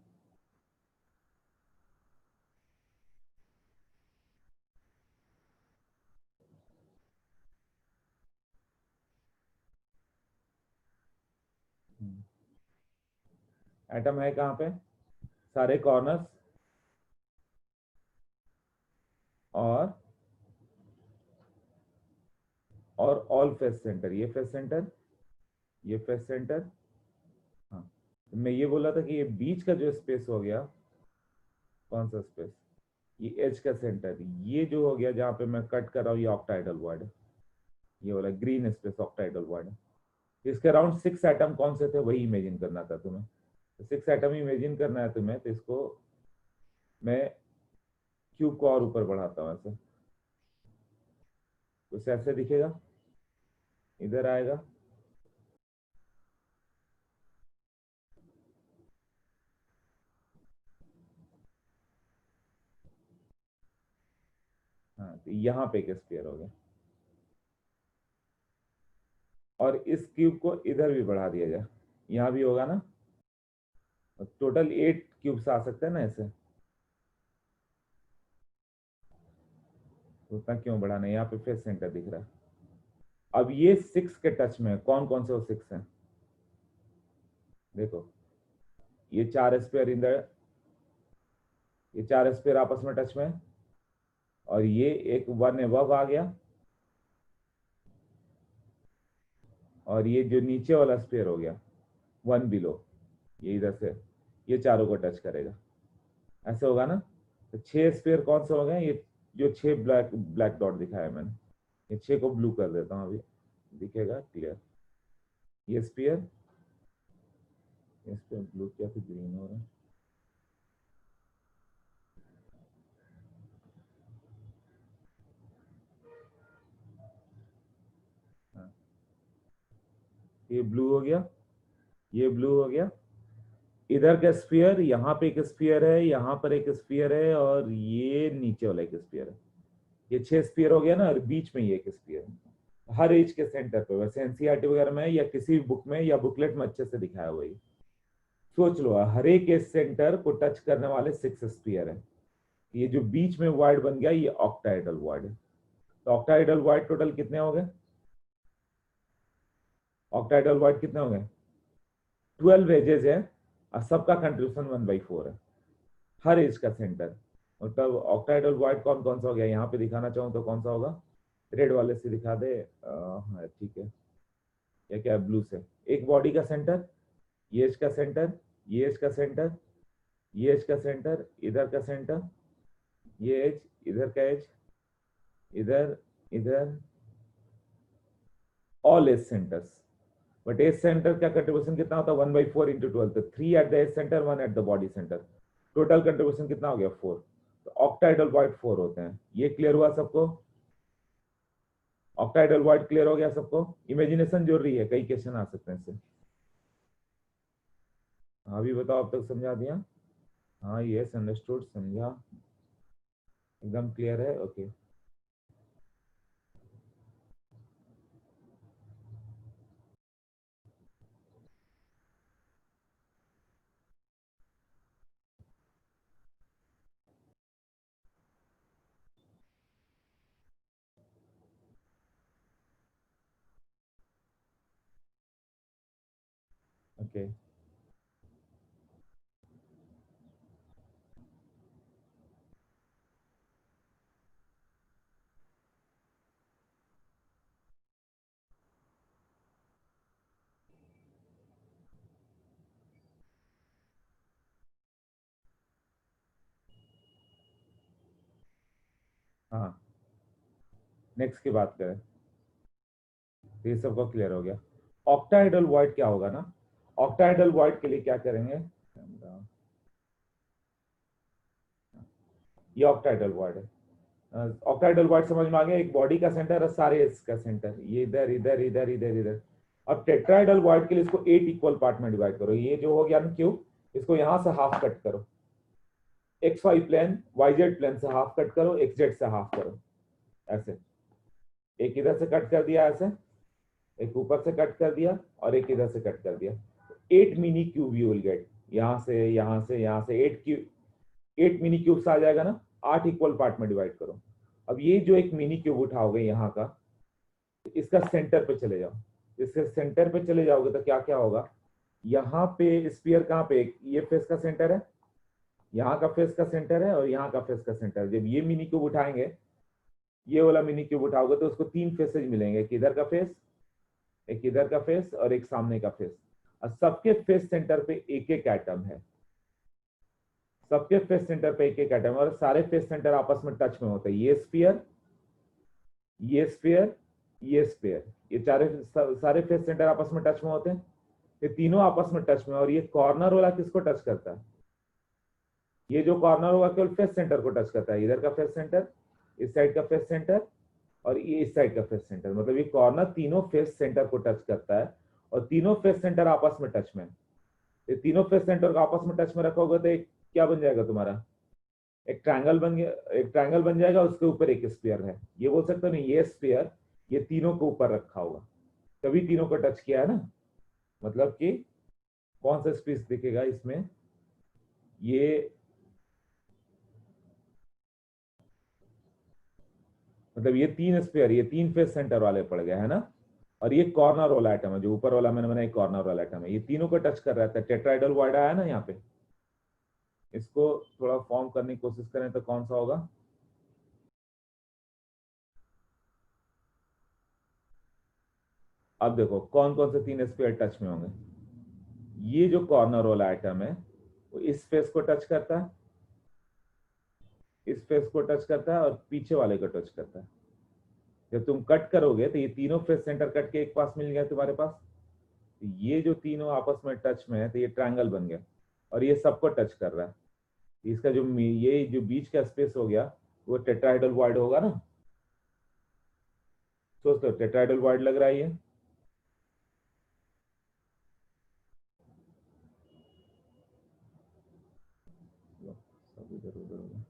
एटम है कहाँ पे, सारे कॉर्नर्स, और ऑल फेस सेंटर, ये फेस सेंटर, ये फेस सेंटर। हाँ, तो मैं ये बोला था कि ये बीच का जो स्पेस हो गया, कौन सा स्पेस, ये एज का सेंटर, ये जो हो गया जहाँ पे मैं कट कर रहा हूँ, ये ऑक्टाइडल वर्ड है, ये वाला ग्रीन स्पेस ऑक्टाइडल वर्ड है। इसके अराउंड 6 एटम कौन से थे वही इमेजिन करना था तुम्हें, तो 6 एटम इमेजिन करना है तुम्हें, तो इसको मैं क्यूब को और ऊपर बढ़ाता हूँ ऐसे, कुछ ऐसे दिखेगा, इधर आएगा, हाँ, तो यहाँ पे एक स्फीयर हो गया, और इस क्यूब को इधर भी बढ़ा दिया जाए, यहाँ भी होगा ना, टोटल 8 क्यूब्स आ सकते हैं ना ऐसे, तो उतना क्यों बढ़ाना है, यहाँ पे फेस सेंटर दिख रहा है। अब ये 6 के टच में कौन कौन से वो 6 हैं, देखो, ये 4 स्पेयर इधर, ये 4 स्पेयर आपस में टच में है, और ये एक 1 एबव आ गया, और ये जो नीचे वाला स्पेयर हो गया 1 बिलो, ये इधर से ये चारों को टच करेगा, ऐसे होगा ना। तो 6 स्पेयर कौन से हो गए, ये जो 6 ब्लैक ब्लैक डॉट दिखाया मैंने, ये 6 को ब्लू कर देता हूँ अभी, दिखेगा क्लियर, ये स्पेयर, इस पे ब्लू क्या फिर ग्रीन हो रहा है, हाँ, ये ब्लू हो गया, ये ब्लू हो गया, इधर का स्फीयर, यहाँ पे एक स्फीयर है, यहाँ पर एक स्फीयर है, और ये नीचे वाला एक स्फीयर है, ये 6 स्फीयर हो गया ना, और बीच में ये एक स्फीयर है, हर एज के सेंटर पे, वैसे एनसीईआरटी वगैरह में या किसी बुक में या बुकलेट में अच्छे से दिखाया हुआ है। सोच लो, हर एक एज सेंटर को टच करने वाले 6 स्फीयर है, ये जो बीच में वाइड बन गया ये ऑक्टाइडल वाइड है। तो ऑक्टाइडल वाइड टोटल कितने हो गए, ऑक्टाइडल वाइड कितने हो गए, 12 एजेस है, और सबका कंट्रीब्यूशन 1/4 है, हर एज का सेंटर। मतलब ऑक्टाइडल वाइड कौन कौन सा हो गया, यहाँ पे दिखाना चाहूँ तो कौन सा होगा, रेड वाले से दिखा दे, हाँ ठीक है, या क्या ब्लू से, एक बॉडी का सेंटर, ये एज का सेंटर, ये एज का सेंटर, ये एज का सेंटर, इधर का सेंटर, ये एज, इधर का एज, इधर, इधर, all edge centres. But edge centre का कंट्रीब्यूशन कितना होता है, 1/4 इंटू 12, तो 3 at the edge centre, 1 at the body centre, total contribution कितना हो गया, 4। तो ऑक्टाइडल वॉइड 4 होते हैं, ये क्लियर हुआ सबको, ऑक्टाइडल वॉइड क्लियर हो गया सबको, इमेजिनेशन जोड़ रही है, कई क्वेश्चन आ सकते हैं इससे। हाँ भी बताओ, अब तक समझा दिया, हाँ यस अंडरस्टूड, समझा, एकदम क्लियर है, ओके। ओके। हाँ, नेक्स्ट की बात करें तो ये सबका क्लियर हो गया। ऑक्टाहेड्रल वॉइड क्या होगा ना, ऑक्टाहेड्रल वॉइड के लिए क्या करेंगे, ये ऑक्टाहेड्रल वॉइड है। ऑक्टाहेड्रल वॉइड समझ में आ गया, एक बॉडी का सेंटर और सारे इसका सेंटर, ये इधर इधर इधर इधर इधर। अब टेट्राहेड्रल वॉइड के लिए इसको 8 इक्वल पार्ट में डिवाइड करो, ये जो हो गया ना क्यूब, इसको यहां से हाफ कट करो, X Y plane Y Z plane से हाफ कट करो, एक्स जेड से हाफ करो, ऐसे। एक इधर से कट कर दिया ऐसे, एक ऊपर से कट कर दिया और एक इधर से कट कर दिया। 8 mini cube you will get, यहां से यहां से यहां से 8 क्यूब, 8 मिनी क्यूब्स आ जाएगा ना। 8 इक्वल पार्ट में डिवाइड करो। अब ये जो एक मिनी क्यूब उठाओगे यहाँ का, इसका सेंटर पे चले जाओ, इसके सेंटर पे चले जाओगे तो क्या क्या होगा, यहाँ पे स्फीयर कहाँ पे, ये फेस का सेंटर है, यहाँ का फेस का सेंटर है और यहाँ का फेस का सेंटर है। जब ये मिनी क्यूब उठाएंगे, ये वाला मिनी क्यूब उठाओगे तो उसको 3 फेसेज मिलेंगे, एक इधर का फेस, एक इधर का फेस और एक सामने का फेस। और सबके फेस सेंटर पे एक एक एटम है, सबके फेस सेंटर पे एक एक एटम, और सारे फेस सेंटर आपस में टच में होते हैं। ये स्फीयर, ये स्फीयर, ये स्फीयर, ये सारे फेस सेंटर आपस में टच में होते हैं। ये तीनों आपस में टच में, और ये कॉर्नर वाला किसको टच करता है, ये जो कॉर्नर होगा केवल फेस सेंटर को टच करता है, इधर का फेस सेंटर, इस साइड का फेस सेंटर और ये इस साइड का फेस सेंटर, मतलब ये कॉर्नर तीनों फेस सेंटर को टच करता है और तीनों फेस सेंटर आपस में टच में। ये तीनों फेस सेंटर को आपस में टच में रखोगे तो एक क्या बन जाएगा तुम्हारा, एक ट्रायंगल बन गया, एक ट्रायंगल बन जाएगा, उसके ऊपर एक स्फीयर है। ये बोल सकते हो नहीं, ये स्फीयर ये तीनों को ऊपर रखा होगा, तभी तीनों को टच किया है ना। मतलब कि कौन सा स्पेस दिखेगा इसमें, ये मतलब ये तीन स्फीयर, ये तीन फेस सेंटर वाले पड़ गए है ना। और ये कॉर्नर वाला आइटम है, जो ऊपर वाला मैंने बनाया कॉर्नर वाला आइटम है, ये तीनों को टच कर रहा था। टेट्राइडल वॉइड आया ना यहाँ पे, इसको थोड़ा फॉर्म करने की कोशिश करें तो कौन सा होगा, अब देखो कौन कौन से तीन स्फीयर टच में होंगे। ये जो कॉर्नर वाला आइटम है वो इस फेस को टच करता है, इस फेस को टच करता है और पीछे वाले को टच करता है। जब तुम कट करोगे तो ये तीनों फेस सेंटर कट के एक पास मिल गया तुम्हारे पास, तो ये जो तीनों आपस में टच में है तो ये ट्रायंगल बन गया और ये सबको टच कर रहा है। इसका जो ये जो बीच का स्पेस हो गया वो टेट्राहेड्रल वॉइड होगा ना। सोच लो टेट्राहेड्रल वॉइड लग रहा है ये। सब इधर उधर होगा।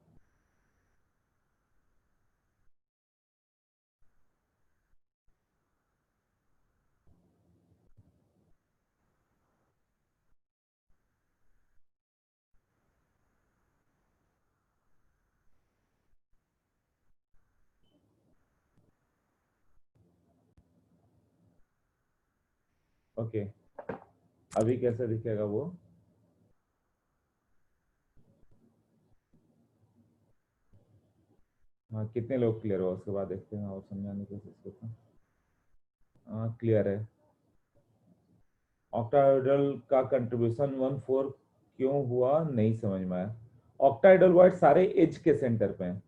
ओके, अभी कैसे दिखेगा वो, हाँ कितने लोग क्लियर हो उसके बाद देखते हैं और समझाने की कोशिश करते हैं। हाँ क्लियर है। ऑक्टाहेड्रल का कंट्रीब्यूशन 1/4 क्यों हुआ नहीं समझ में आया। ऑक्टाहेड्रल वर्ड सारे एज के सेंटर पे हैं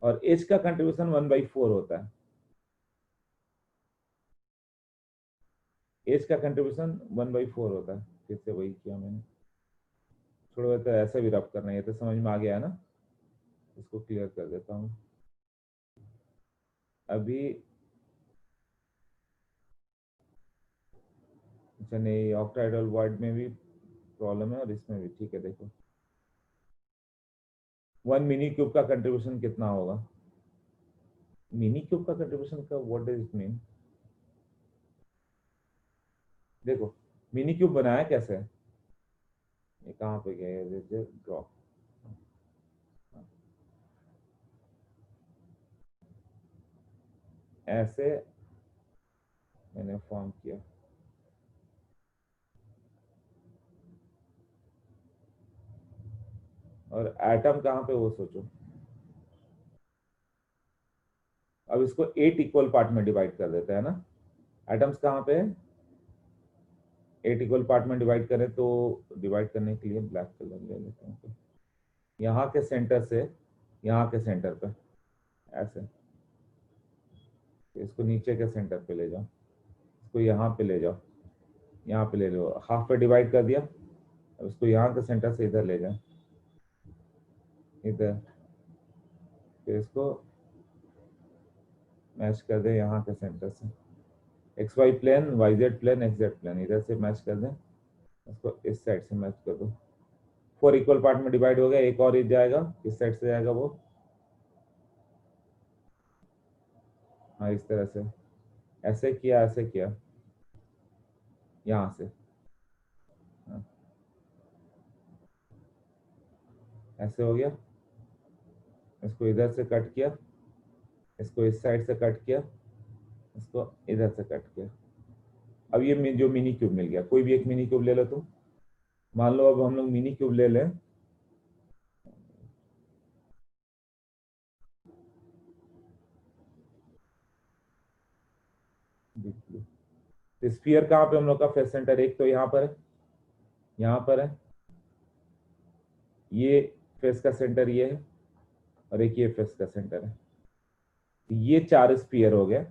और एज का कंट्रीब्यूशन 1/4 होता है। एज का कंट्रीब्यूशन 1/4 होता है। फिर से वही किया मैंने, थोड़ा तो ऐसा भी रब करना है, ये तो समझ में आ गया है ना। इसको क्लियर कर देता हूँ अभी। अच्छा नहीं, ऑक्टाहेड्रल वर्ड में भी प्रॉब्लम है और इसमें भी, ठीक है देखो। 1 मिनी क्यूब का कंट्रीब्यूशन कितना होगा, मिनी क्यूब का कंट्रीब्यूशन का व्हाट डज इट मीन। देखो मिनी क्यूब बनाया कैसे, ये कहाँ पे गया है, ड्रॉप, ऐसे मैंने फॉर्म किया। और एटम कहाँ पे वो सोचो। अब इसको 8 इक्वल पार्ट में डिवाइड कर देते हैं ना। एटम्स कहाँ पे है, 8 इक्वल पार्ट में डिवाइड करें तो डिवाइड करने के लिए ब्लैक कलर ले लेते हैं। यहाँ के सेंटर से यहाँ के सेंटर पे ऐसे, इसको नीचे के सेंटर पे ले जाओ, इसको यहाँ पे ले जाओ, यहाँ पे ले लो, हाफ पे डिवाइड कर दिया। अब इसको यहाँ के सेंटर से इधर ले जाओ, इधर, फिर इसको मैच कर दे यहाँ के सेंटर से, X Y plane, Y Z plane, X Z plane, इधर से मैच कर दें, इसको इस साइड से मैच कर दो। 4 इक्वल पार्ट में डिवाइड हो गया, एक और इस जाएगा, किस साइड से जाएगा वो, हाँ इस तरह से, ऐसे किया ऐसे किया, यहाँ से, हाँ, ऐसे हो गया। इसको इधर से कट किया, इसको इस साइड से कट किया, इसको इधर से कट किया। अब ये जो मिनी क्यूब मिल गया, कोई भी एक मिनी क्यूब ले लो तुम। मान लो अब हम लोग मिनी क्यूब ले लें, स्फीयर कहाँ पे हम लोग का फेस सेंटर, एक तो यहाँ पर है, यहाँ पर है, ये फेस का सेंटर ये है, और एक ये फेस का सेंटर है। ये 4 स्फीयर हो गया,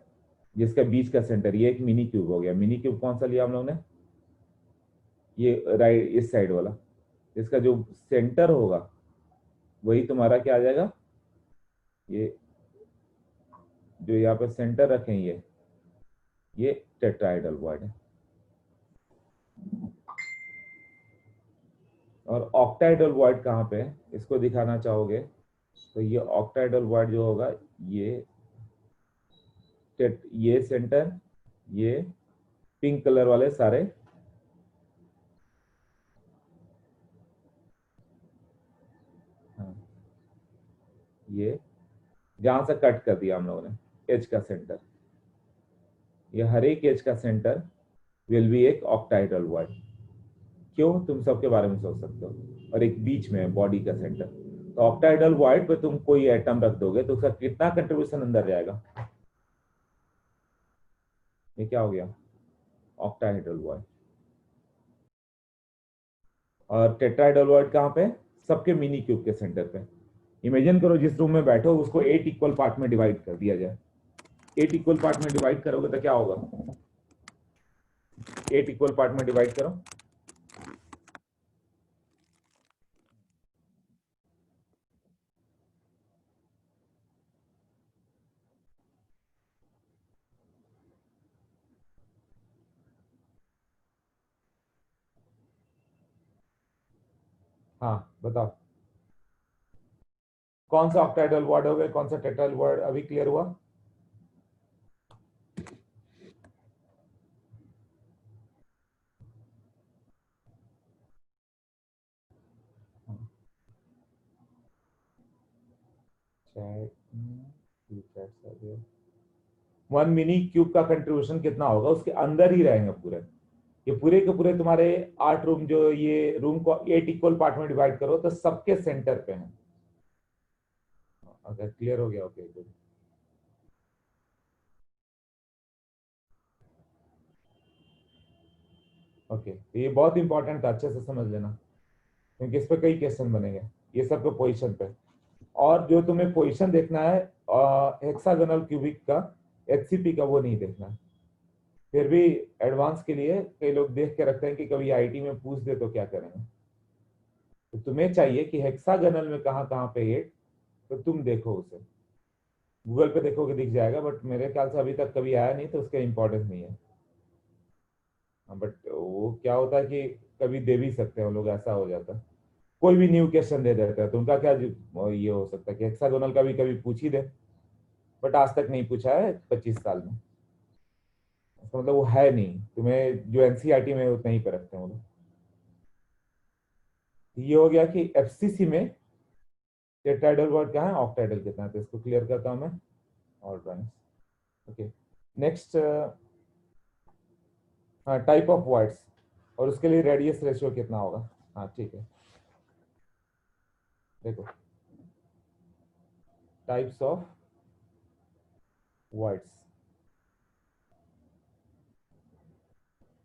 जिसका बीच का सेंटर, ये एक मिनी क्यूब हो गया। मिनी क्यूब कौन सा लिया हम लोग ने, ये राइट इस साइड वाला, इसका जो सेंटर होगा वही तुम्हारा क्या आ जाएगा, ये जो यहाँ पे सेंटर रखें, ये टेट्राहेड्रल वॉइड है। और ऑक्टाहेड्रल वॉइड कहाँ पे है, इसको दिखाना चाहोगे तो ये ऑक्टाहेड्रल वॉइड जो होगा, ये ये सेंटर, ये पिंक कलर वाले सारे, हाँ, ये जहां से कट कर दिया हम लोगों ने एज का सेंटर, ये हर एक एज का सेंटर विल बी एक ऑक्टाहेड्रल वॉइड। क्यों, तुम सबके बारे में सोच सकते हो। और एक बीच में बॉडी का सेंटर, तो ऑक्टाहेड्रल वॉइड पे तुम कोई एटम रख दोगे तो उसका कितना कंट्रीब्यूशन अंदर जाएगा, ये क्या हो गया, ऑक्टाहेड्रल वॉइड। और टेट्राहेड्रल वॉइड कहाँ पे, सबके मिनी क्यूब के सेंटर पे। इमेजिन करो जिस रूम में बैठो उसको 8 इक्वल पार्ट में डिवाइड कर दिया जाए, 8 इक्वल पार्ट में डिवाइड करोगे तो क्या होगा, 8 इक्वल पार्ट में डिवाइड करो, हाँ बताओ, कौन सा ऑक्टाहेड्रल वॉइड हो गया, कौन सा टेट्राहेड्रल वॉइड, अभी क्लियर हुआ। वन मिनी क्यूब का कंट्रीब्यूशन कितना होगा, उसके अंदर ही रहेंगे पूरे, ये पूरे के पूरे तुम्हारे 8 रूम, जो ये रूम को 8 इक्वल पार्ट में डिवाइड करो तो सबके सेंटर पे हैं। अगर क्लियर हो गया, ओके गुड। ओके, तो ये बहुत इंपॉर्टेंट था, अच्छे से समझ लेना, क्योंकि इस पे कई क्वेश्चन बनेंगे, ये सबके पोजीशन पे। और जो तुम्हें पोजीशन देखना है हेक्सागोनल क्यूबिक का, एचसीपी का, वो नहीं देखना है। फिर भी एडवांस के लिए कई लोग देख के रखते हैं कि कभी आईटी में पूछ दे तो क्या करेंगे। तो तुम्हें चाहिए कि हेक्सागोनल में कहाँ कहाँ पे 8, तो तुम देखो उसे, गूगल पे देखोगे दिख जाएगा, बट मेरे ख्याल से अभी तक कभी आया नहीं तो उसका इंपॉर्टेंस नहीं है। बट वो क्या होता है कि कभी दे भी सकते हैं वो लोग, ऐसा हो जाता है, कोई भी न्यू क्वेश्चन दे देता है तो उनका क्या ये हो सकता है कि हेक्सागोनल का भी कभी पूछ ही दे, बट आज तक नहीं पूछा है 25 साल में। इसका मतलब वो है नहीं, तुम्हें जो एनसीईआरटी में उतना ही पे रखते हैं वो लोग। ये हो गया कि एफसीसी में टेट्राहेड्रल वर्ड क्या है, ऑक्टाहेड्रल कितना है, तो इसको क्लियर करता हूं मैं, और ओके। नेक्स्ट, हाँ, टाइप ऑफ वर्ड्स, और उसके लिए रेडियस रेशियो कितना होगा, हाँ ठीक है। देखो types of voids.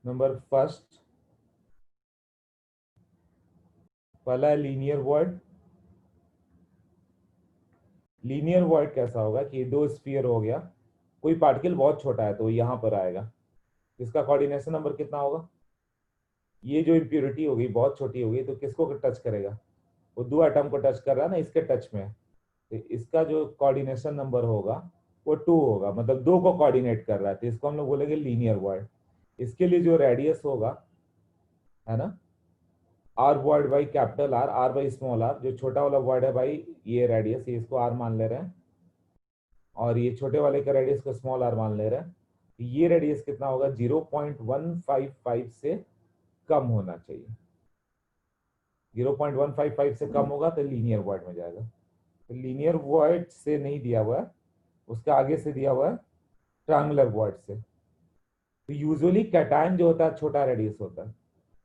Number first, पहला है लीनियर वॉइड। लीनियर वॉइड कैसा होगा कि दो स्फीयर हो गया, कोई पार्टिकल बहुत छोटा है तो यहां पर आएगा, इसका कोऑर्डिनेशन नंबर कितना होगा? ये जो इम्प्योरिटी होगी बहुत छोटी होगी तो किसको टच करेगा? वो दो एटम को टच कर रहा है ना, इसके टच में है। तो इसका जो कोऑर्डिनेशन नंबर होगा वो 2 होगा, मतलब दो को कोऑर्डिनेट कर रहा है, तो इसको हम लोग बोलेंगे लीनियर वॉइड। इसके लिए जो रेडियस होगा, है ना, R void by capital R, R by small R, जो छोटा वाला वॉइड है भाई ये रेडियस, ये इसको आर मान ले रहे हैं, और ये छोटे वाले का रेडियस को स्मॉल आर मान ले रहे हैं। ये रेडियस कितना होगा? 0.155 से कम होना चाहिए। 0.155 से कम होगा तो लीनियर वॉइड में जाएगा। तो लीनियर वॉइड से नहीं दिया हुआ है, उसका आगे से दिया हुआ है ट्रायंगुलर वॉइड से। तो यूजुअली कैटायन जो होता है छोटा रेडियस होता है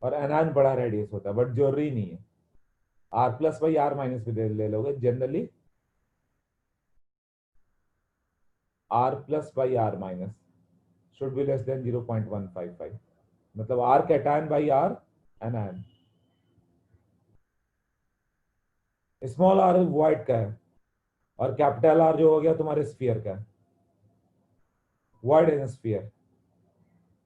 और एनायन बड़ा रेडियस होता है, बट जरूरी नहीं है। R plus by R minus भी ले लोगे generally, R plus by R minus should be less than 0.155, मतलब R cation by R anion. Small R void का है और कैपिटल आर जो हो गया तुम्हारे स्फीयर का है, वॉइड एंड स्फीयर।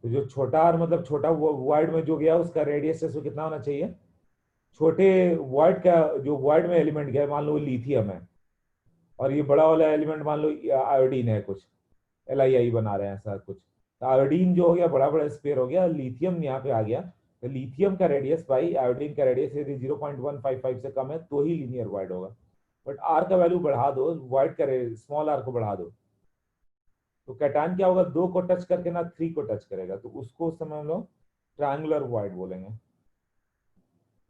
तो जो छोटा आर मतलब छोटा वॉइड में जो गया उसका रेडियस कितना होना चाहिए? छोटे वॉइड का जो वॉइड में एलिमेंट गया, मान लो लिथियम है, और ये बड़ा वाला एलिमेंट मान लो आयोडीन है, कुछ LiI बना रहे हैं ऐसा कुछ, तो आयोडीन जो हो गया बड़ा बड़ा स्पेयर हो गया, लिथियम यहाँ पे आ गया, तो लिथियम का रेडियस भाई आयोडीन का रेडियस यदि 0.155 से कम है तो ही लीनियर वाइड होगा। बट आर का वैल्यू बढ़ा दो, वाइड का स्मॉल आर को बढ़ा दो, तो कैटायन क्या होगा? दो को टच करके ना 3 को टच करेगा, तो उसको उस समय हम लोग ट्रायंगुलर वाइड बोलेंगे।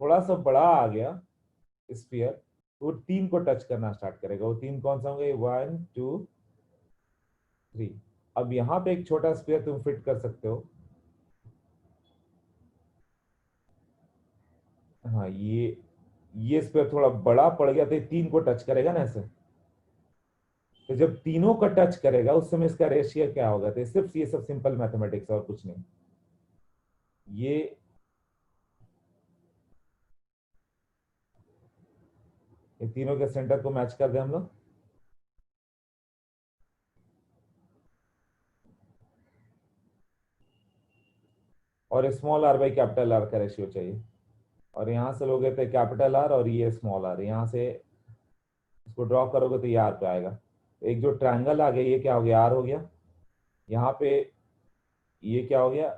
थोड़ा सा बड़ा आ गया स्फीयर तो वो 3 को टच करना स्टार्ट करेगा। वो 3 कौन सा होंगे? 1 2 3। अब यहाँ पे एक छोटा स्फीयर तुम फिट कर सकते हो। हाँ, ये स्फीयर थोड़ा बड़ा पड़ गया तो ये 3 को टच करेगा ना ऐसे, तो जब तीनों का टच करेगा उस समय इसका रेशियो क्या होगा? तो सिर्फ ये सब सिंपल मैथमेटिक्स और कुछ नहीं। ये ये तीनों के सेंटर को मैच कर दे हम लोग, और small R by capital R का रेशियो चाहिए, और यहां से लोगे तो कैपिटल आर और ये स्मॉल आर, यहां से इसको ड्रॉ करोगे तो ये आर पे आएगा। एक जो ट्रायंगल आ गया ये क्या हो गया? आर हो गया। यहाँ पे ये क्या हो गया?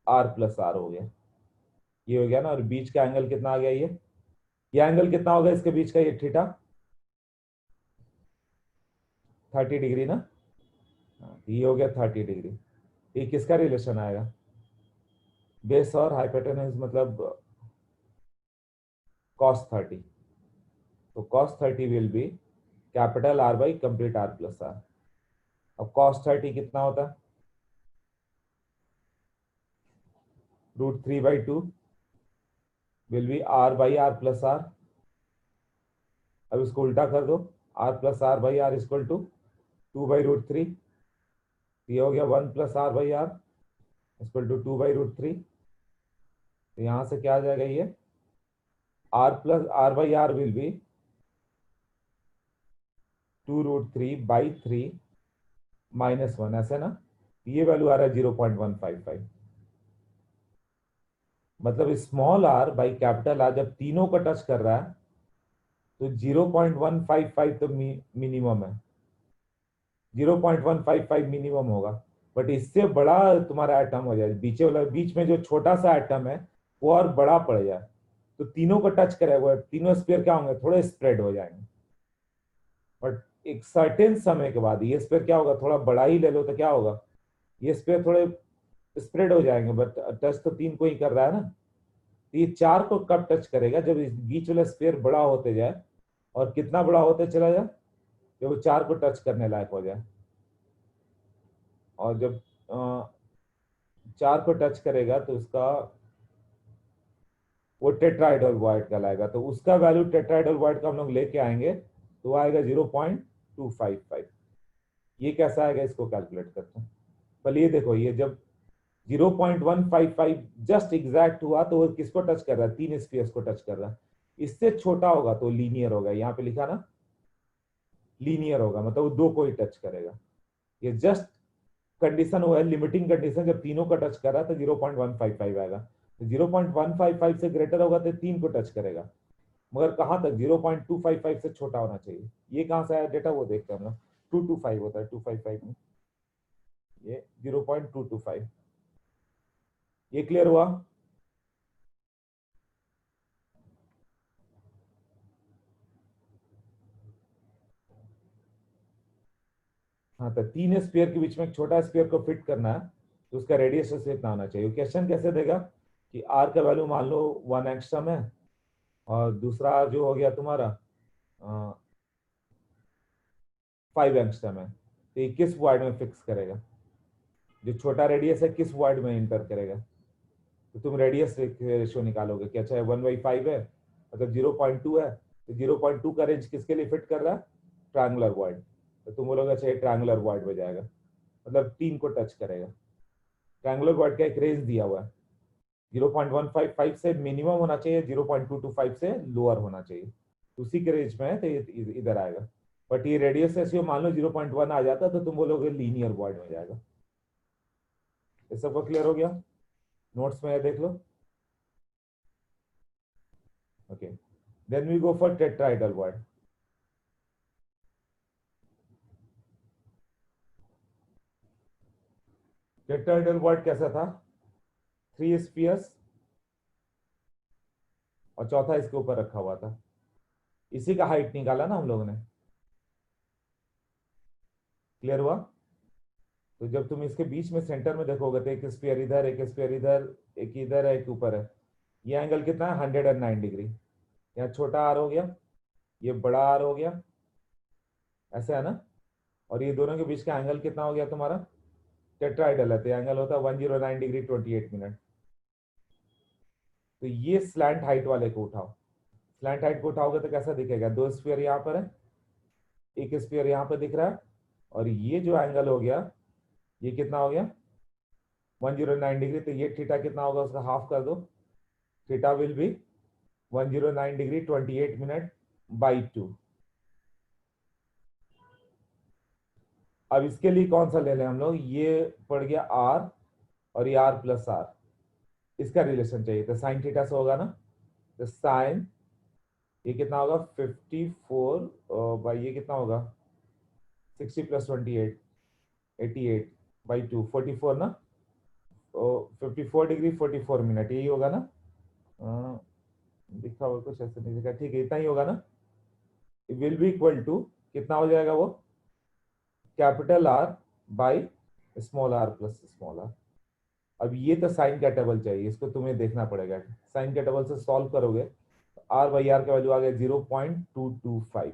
आर प्लस आर हो गया। ये हो गया ना, और बीच का एंगल कितना आ गया? ये एंगल कितना होगा इसके बीच का? ये थीटा 30 डिग्री ना। हाँ, ये हो गया 30 डिग्री। ये किसका रिलेशन आएगा? बेस और हाइपोटेनस मतलब cos 30। तो cos 30 will be capital R by complete R plus R. अब cos 30 कितना होता है? √3/2 will be R by R plus R. अब इसको उल्टा कर दो, R plus R by R equal to 2/√3। ये हो गया 1 plus R by R equal to 2/√3। तो यहां से क्या आ जाएगा? ये R plus R by R will be 2√3/3 -1, ऐसे ना। ये वैल्यू आ रहा है 0.155। मतलब small R by capital R जब तीनों को टच कर रहा है तो 0.155 तो मिनिमम है, 0.155 मिनिमम होगा। बट इससे बड़ा तुम्हारा एटम हो जाए, बीच वाला, बीच में जो छोटा सा एटम है वो और बड़ा पड़ जाए, तो तीनों को टच करेगा, तीनों स्पेयर क्या होंगे? थोड़े स्प्रेड हो जाएंगे। बट एक सर्टेन समय के बाद ये स्पेयर क्या होगा? थोड़ा बड़ा ही ले लो तो क्या होगा? ये स्पेयर थोड़े स्प्रेड हो जाएंगे, बट टच तो 3 को ही कर रहा है ना। तो ये 4 को कब टच करेगा? जब इस बीच वाला स्पेयर बड़ा होते जाए, और कितना बड़ा होते चला जाए? जब वो 4 को टच करने लायक हो जाए, और जब 4 को टच करेगा तो उसका वो टेट्राहेड्रल वॉइड कहलाएगा। तो उसका वैल्यू टेट्राहेड्रल वॉइड का हम लोग लेके आएंगे तो आएगा 0.255। ये कैसा आएगा, इसको कैलकुलेट करते हैं। पहले ये देखो, ये जब 0.155 जस्ट एग्जैक्ट हुआ तो वो किसको टच कर रहा है, 3 स्फीयर्स को टच कर रहा है। इससे छोटा होगा तो लीनियर होगा, यहाँ पे लिखा ना लीनियर होगा, मतलब वो दो को ही टच करेगा। ये जस्ट कंडीशन हुआ है, लिमिटिंग कंडीशन, जब तीनों का टच कर रहा है तो 0.155 आएगा। तो 0.155 से ग्रेटर होगा तो 3 को टच करेगा, मगर कहां तक 0.255 से छोटा होना चाहिए। ये कहां से आया डेटा, वो देखते हैं हम लोग। 225 होता है 255 में, ये 0.225। ये क्लियर हुआ। हाँ, तो 3 स्फीयर के बीच में एक छोटा स्फीयर को फिट करना है तो उसका रेडियस इतना होना चाहिए। क्वेश्चन कैसे देगा कि आर का वैल्यू मान लो 1 एंगस्ट्रॉम है, और दूसरा जो हो गया तुम्हारा 5 एंगस्ट्रॉम है, तो ये किस वार्ड में फिक्स करेगा, जो छोटा रेडियस है किस वार्ड में इंटर करेगा। तो तुम रेडियस रेशियो निकालोगे कि अच्छा 1/5 है, मतलब 0.2 है, तो 0.2 का रेंज किसके लिए फिट कर रहा है, ट्रायंगुलर वॉइड। तो तुम बोलोगे अच्छा ये ट्रायंगुलर वॉइड में जाएगा, मतलब 3 को टच करेगा। ट्रायंगुलर वॉइड का एक रेंज दिया हुआ है, 0.155 से मिनिमम होना चाहिए, 0.225 से लोअर होना चाहिए। उसी के रेंज में है तो ये इधर आएगा। बट ये रेडियस रेशियो मान लो 0.1 आ जाता तो तुम बोलोगे लीनियर वॉइड में जाएगा। ये सबको क्लियर हो गया, नोट्स में है देख लो। Okay, then we go for tetrahedral void. Tetrahedral void कैसा था, 3 स्फीयर्स और चौथा इसके ऊपर रखा हुआ था। इसी का हाइट निकाला ना हम लोगों ने। क्लियर हुआ। तो जब तुम इसके बीच में सेंटर में देखोगे तो एक स्फीयर इधर, एक स्फीयर इधर, एक इधर है, एक ऊपर है। ये एंगल कितना है, 109 डिग्री। यहाँ छोटा आर हो गया, ये बड़ा आर हो गया, ऐसा है ना। और ये दोनों के बीच का एंगल कितना हो गया तुम्हारा, टेट्राहेड्रल है तो एंगल होता है 109 डिग्री 28 मिनट। तो ये स्लैंट हाइट वाले को उठाओ। स्लैंट हाइट को उठाओगे तो कैसा दिखेगा, 2 स्फीयर यहाँ पर है, एक स्फीयर यहाँ पर दिख रहा है, और ये जो एंगल हो गया ये कितना हो गया 109 डिग्री। तो ये थीटा कितना होगा, उसका हाफ कर दो, theta will be 109 degree 28 minute by 2। अब इसके लिए कौन सा ले लें हम लोग, ये पड़ गया आर, और ये आर प्लस आर, इसका रिलेशन चाहिए तो साइन थीटा से होगा ना। तो साइन ये कितना होगा 54 बाई ये कितना होगा 60 प्लस 28 88 बाई 2 44 ना। 54 डिग्री 44 मिनट यही होगा ना। अ, दिखा हुआ कुछ ऐसा नहीं दिखा, ठीक है इतना ही होगा ना। विल बी इक्वल टू कितना हो जाएगा वो, capital R by small R plus small R. अब ये तो साइन का टेबल चाहिए, इसको तुम्हें देखना पड़ेगा। साइन के टेबल से सॉल्व करोगे, आर बाई आर का वैल्यू आ गया 0.225।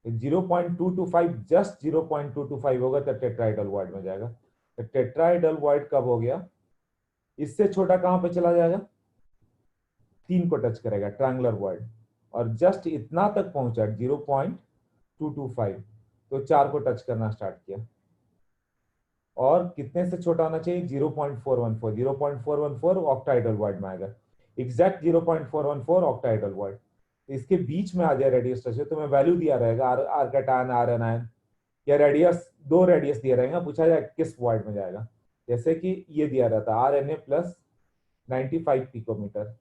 0.225 जस्ट 0.225 होगा तो टेट्राहेड्रल वॉइड में जाएगा। तो टेट्राहेड्रल वॉइड कब हो गया, इससे छोटा कहां पे चला जाएगा, 3 को टच करेगा ट्रायंगुलर वॉइड, और जस्ट इतना तक पहुंचा 0.225 तो 4 को टच करना स्टार्ट किया। और कितने से छोटा होना चाहिए, 0.414। 0.414 ऑक्टाहेड्रल वॉइड में आएगा, एग्जैक्ट 0.414 ऑक्टाहेड्रल वॉइड। इसके बीच में आ जाए रेडियस टच, तो मैं वैल्यू दिया रहेगा आर आर का टैन आर एन आयन, या रेडियस, दो रेडियस दिया रहेगा, पूछा जाए किस वॉइड में जाएगा। जैसे कि ये दिया रहता R N A plus 95 picometre,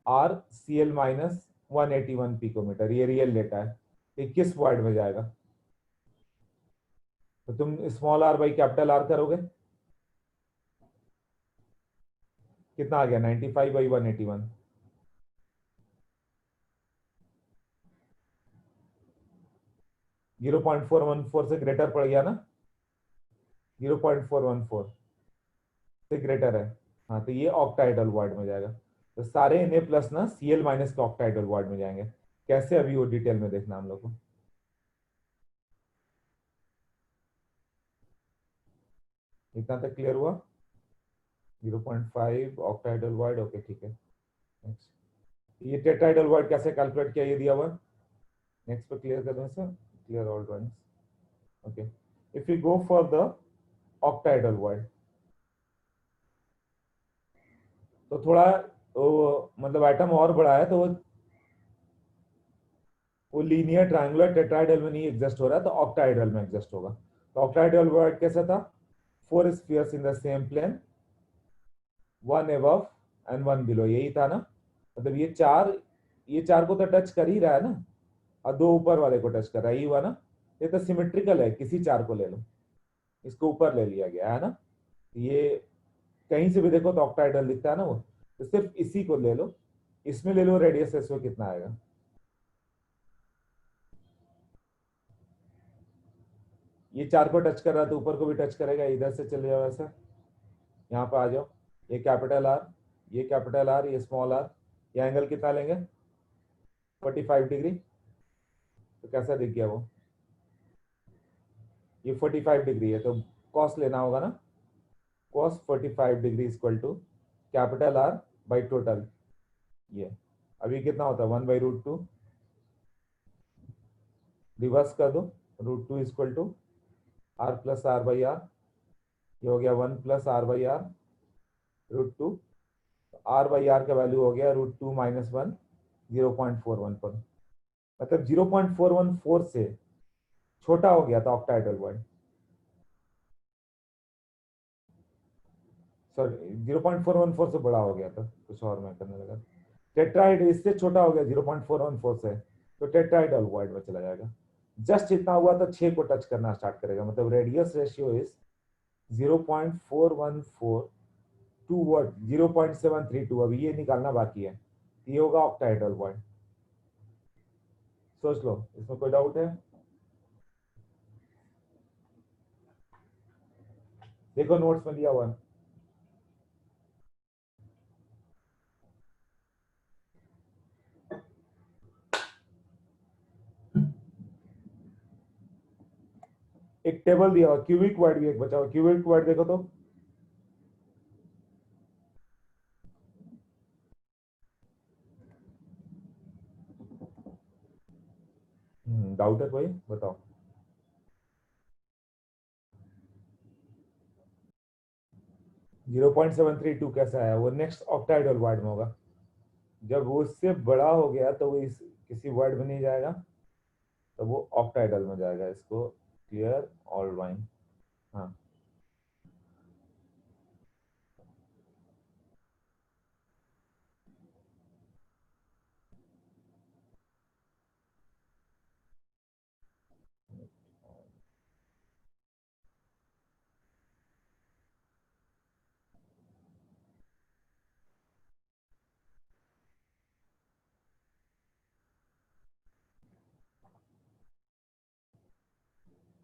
R C L minus 181 picometre, ये रियल डेटा है। ये किस वॉइड में जाएगा, तो तुम small R by capital R करोगे, कितना आ गया 95 बाई 181। 0.414 से ग्रेटर पड़ गया ना, 0.414 से ग्रेटर है। हाँ, तो ये ऑक्टाहेड्रल वॉइड में जाएगा। तो सारे Na प्लस ना Cl माइनस के ऑक्टाहेड्रल वॉइड में जाएंगे। कैसे, अभी वो डिटेल में देखना हम लोग को। इतना तक क्लियर हुआ, 0.5 ऑक्टाहेड्रल वॉइड, ओके ठीक है। नेक्स्ट, ये टेट्राहेड्रल वर्ड कैसे कैलकुलेट किया ये दिया हुआ। नेक्स्ट पे क्लियर कर दें sir, clear all drawings. Okay, if you go for the octahedral word, तो थोड़ा मतलब आइटम और बड़ा है, तो वो लीनियर ट्रायंगुलर टेट्राहेड्रल में नहीं एग्जिस्ट हो रहा, तो ऑक्टाहेड्रल में एग्जिस्ट होगा। तो ऑक्टाहेड्रल वर्ड कैसा था, 4 spheres in the same plane, 1 above and 1 below, यही था ना। मतलब ये चार को तो टच कर ही रहा है ना, और 2 ऊपर वाले को टच कर रहा है, यही हुआ ना। ये तो सिमेट्रिकल है, किसी चार को ले लो, इसको ऊपर ले लिया गया है ना। ये कहीं से भी देखो तो ऑक्टाहेड्रल दिखता है ना वो, तो सिर्फ इसी को ले लो, इसमें ले लो रेडियस, इसमें कितना आएगा। ये चार को टच कर रहा है तो ऊपर को भी टच करेगा, इधर से चले जाओ ऐसा, यहाँ पे आ जाओ, ये कैपिटल आर, ये कैपिटल आर, ये स्मॉल आर, ये एंगल कितना लेंगे 45 डिग्री। तो कैसा दिख गया वो, ये 45 डिग्री है, तो कॉस लेना होगा ना, cos 45 degree equal to capital R by total, ये अभी कितना होता है 1/√2, रिवर्स कर दो, √2 equal to R plus R by R, ये हो गया 1 plus R by R √2, R by R का वैल्यू हो गया √2 माइनस 1, 0.41 पर, मतलब 0.414 से छोटा हो गया था ऑक्टाहेड्रल वर्ड, सॉरी 0.414 से बड़ा हो गया था, कुछ और मैं करने लगा। टेट्राइड इससे छोटा हो गया 0.414 से, तो टेट्राइडल वर्ड में चला जाएगा। जस्ट इतना हुआ तो 6 को टच करना स्टार्ट करेगा, मतलब radius ratio is 0.414 toward 0.732, अभी ये निकालना बाकी है, ये होगा ऑक्टाहेड्रल वर्ड। सोच लो, इसमें कोई डाउट है। देखो नोट्स में दिया हुआ है। एक टेबल दिया हुआ, क्यूबिक वर्ड भी एक बचा हुआ, क्यूबिक वर्ड देखो तो, डाउट है कोई बताओ। 0.732 कैसा है, वो नेक्स्ट ऑक्टाहेड्रल वर्ड में होगा। जब वो इससे बड़ा हो गया तो वो इस किसी वर्ड में नहीं जाएगा, तो वो ऑक्टाहेड्रल में जाएगा। इसको क्लियर ऑल राइन। हाँ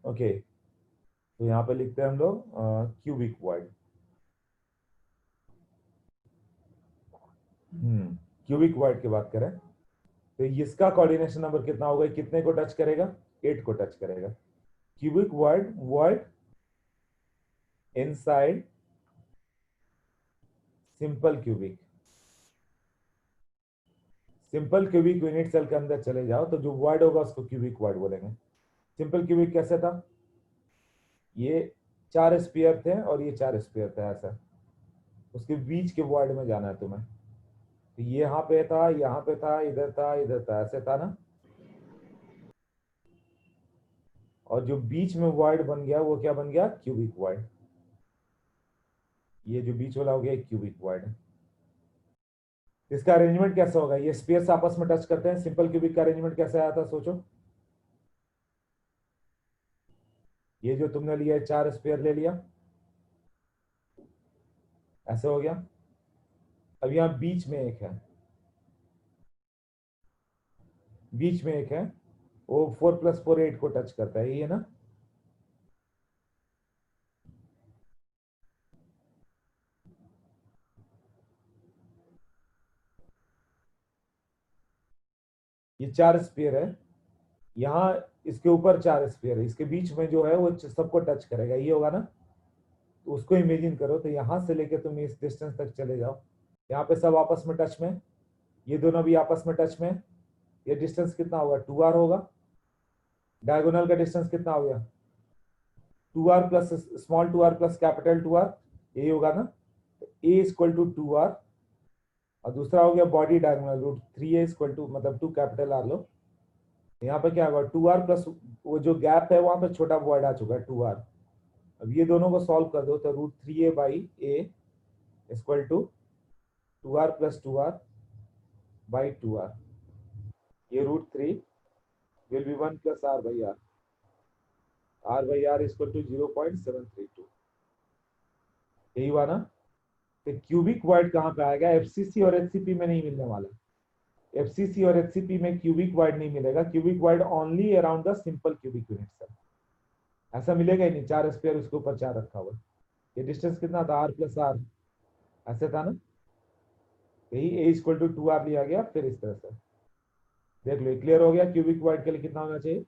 ओके, तो यहाँ पे लिखते हैं हम लोग क्यूबिक वर्ड। क्यूबिक वर्ड की बात करें तो इसका कोऑर्डिनेशन नंबर कितना होगा, कितने को टच करेगा, 8 को टच करेगा। Cubic void, void inside simple cubic, simple cubic unit cell के अंदर चले जाओ तो जो वर्ड होगा उसको क्यूबिक वर्ड बोलेंगे। सिंपल क्यूबिक कैसे था, ये 4 स्फीयर थे और ये 4 स्फीयर थे ऐसा, उसके बीच के वर्ड में जाना है तुम्हें, तो ये यहाँ पे था, यहाँ पे था, इधर था, इधर था, ऐसे था ना। और जो बीच में वर्ड बन गया वो क्या बन गया, क्यूबिक वर्ड। ये जो बीच वाला हो गया क्यूबिक वर्ड। इसका अरेंजमेंट कैसा होगा, ये स्पेस आपस में टच करते हैं, सिंपल क्यूबिक का अरेंजमेंट कैसे आया था सोचो। ये जो तुमने लिया है 4 स्पेयर ले लिया, ऐसे हो गया। अब यहाँ बीच में एक है, बीच में एक है, वो 4 + 4 8 को टच करता है, ये ना। ये 4 स्पेयर है, यहाँ इसके ऊपर 4 स्पेयर है, इसके बीच में जो है वो सबको टच करेगा, ये होगा ना। तो उसको इमेजिन करो, तो यहाँ से लेके तुम इस डिस्टेंस तक चले जाओ, यहाँ पे सब आपस में टच में, ये दोनों भी आपस में टच में है। ये डिस्टेंस कितना होगा, 2r होगा। डायगोनल का डिस्टेंस कितना हो गया, 2r plus small 2r plus capital 2r, यही होगा ना। a इक्वल टू 2r, और दूसरा हो गया body diagonal root 3a equal to, मतलब 2 कैपिटल आर लो। यहाँ पे क्या होगा, 2r प्लस वो जो गैप है वहां पे छोटा वॉइड आ चुका है 2r। अब ये दोनों को सॉल्व कर दो तो root 3a by a equal to 2r plus 2r by 2r। ये root 3 will be 1 plus r by r, r by r equal to 0.732। यही हुआ ना। तो क्यूबिक वॉइड कहाँ पे आएगा, एफसीसी और एचसीपी में नहीं मिलने वाला। एफसीसी और एचसीपी में क्यूबिक वॉइड नहीं मिलेगा। Cubic void only around the simple cubic unit cell, ऐसा मिलेगा ही नहीं। 4 स्क्वायर उसके ऊपर 4 रखा हुआ। ये डिस्टेंस कितना था, r प्लस r, ऐसे था ना। यही a इक्वल टू 2r लिया गया। फिर इस तरह से देख लो, क्लियर हो गया। क्यूबिक वॉइड के लिए कितना होना चाहिए,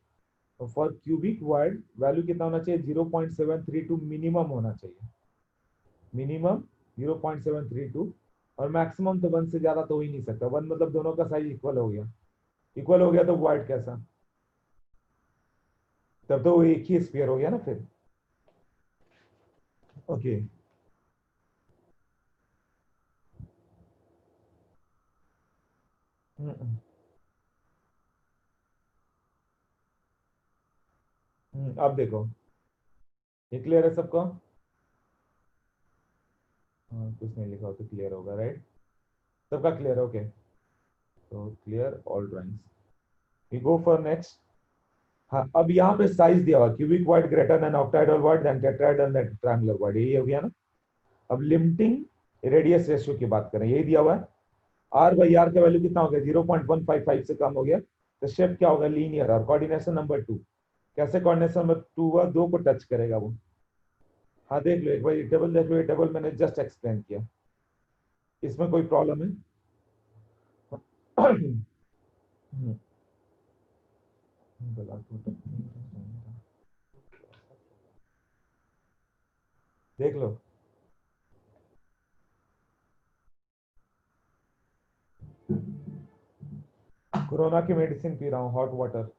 तो फॉर क्यूबिक वॉइड वैल्यू कितना होना चाहिए, 0.732 मिनिमम होना चाहिए। मिनिमम 0.732, और मैक्सिमम तो 1 से ज्यादा तो हो ही नहीं सकता। 1 मतलब दोनों का साइज इक्वल हो गया। इक्वल हो गया तो वॉइड कैसा, तब तो वो एक ही स्फीयर हो गया ना फिर। ओके अब देखो, ये क्लियर है सबको। कुछ नहीं लिखा हो तो क्लियर होगा, राइट। सबका क्लियर, ओके। तो clear all drawings, we go for next. हाँ, अब यहाँ पे साइज दिया हुआ, cubic void greater than octahedral void than tetrahedral than triangular void, यही हो गया ना। अब लिमिटिंग रेडियस रेशियो की बात करें, यही दिया हुआ है। आर बाई आर का वैल्यू कितना हो गया, 0.155 से कम हो गया, तो शेप क्या होगा, लीनियर। और कोऑर्डिनेशन नंबर 2, कैसे कोऑर्डिनेशन नंबर 2 हुआ, 2 को टच करेगा वो। हाँ देख लो एक बार, ये टेबल देख लो, ये टेबल मैंने जस्ट एक्सप्लेन किया। इसमें कोई प्रॉब्लम है? देख लो, कोरोना की मेडिसिन पी रहा हूँ, हॉट वाटर।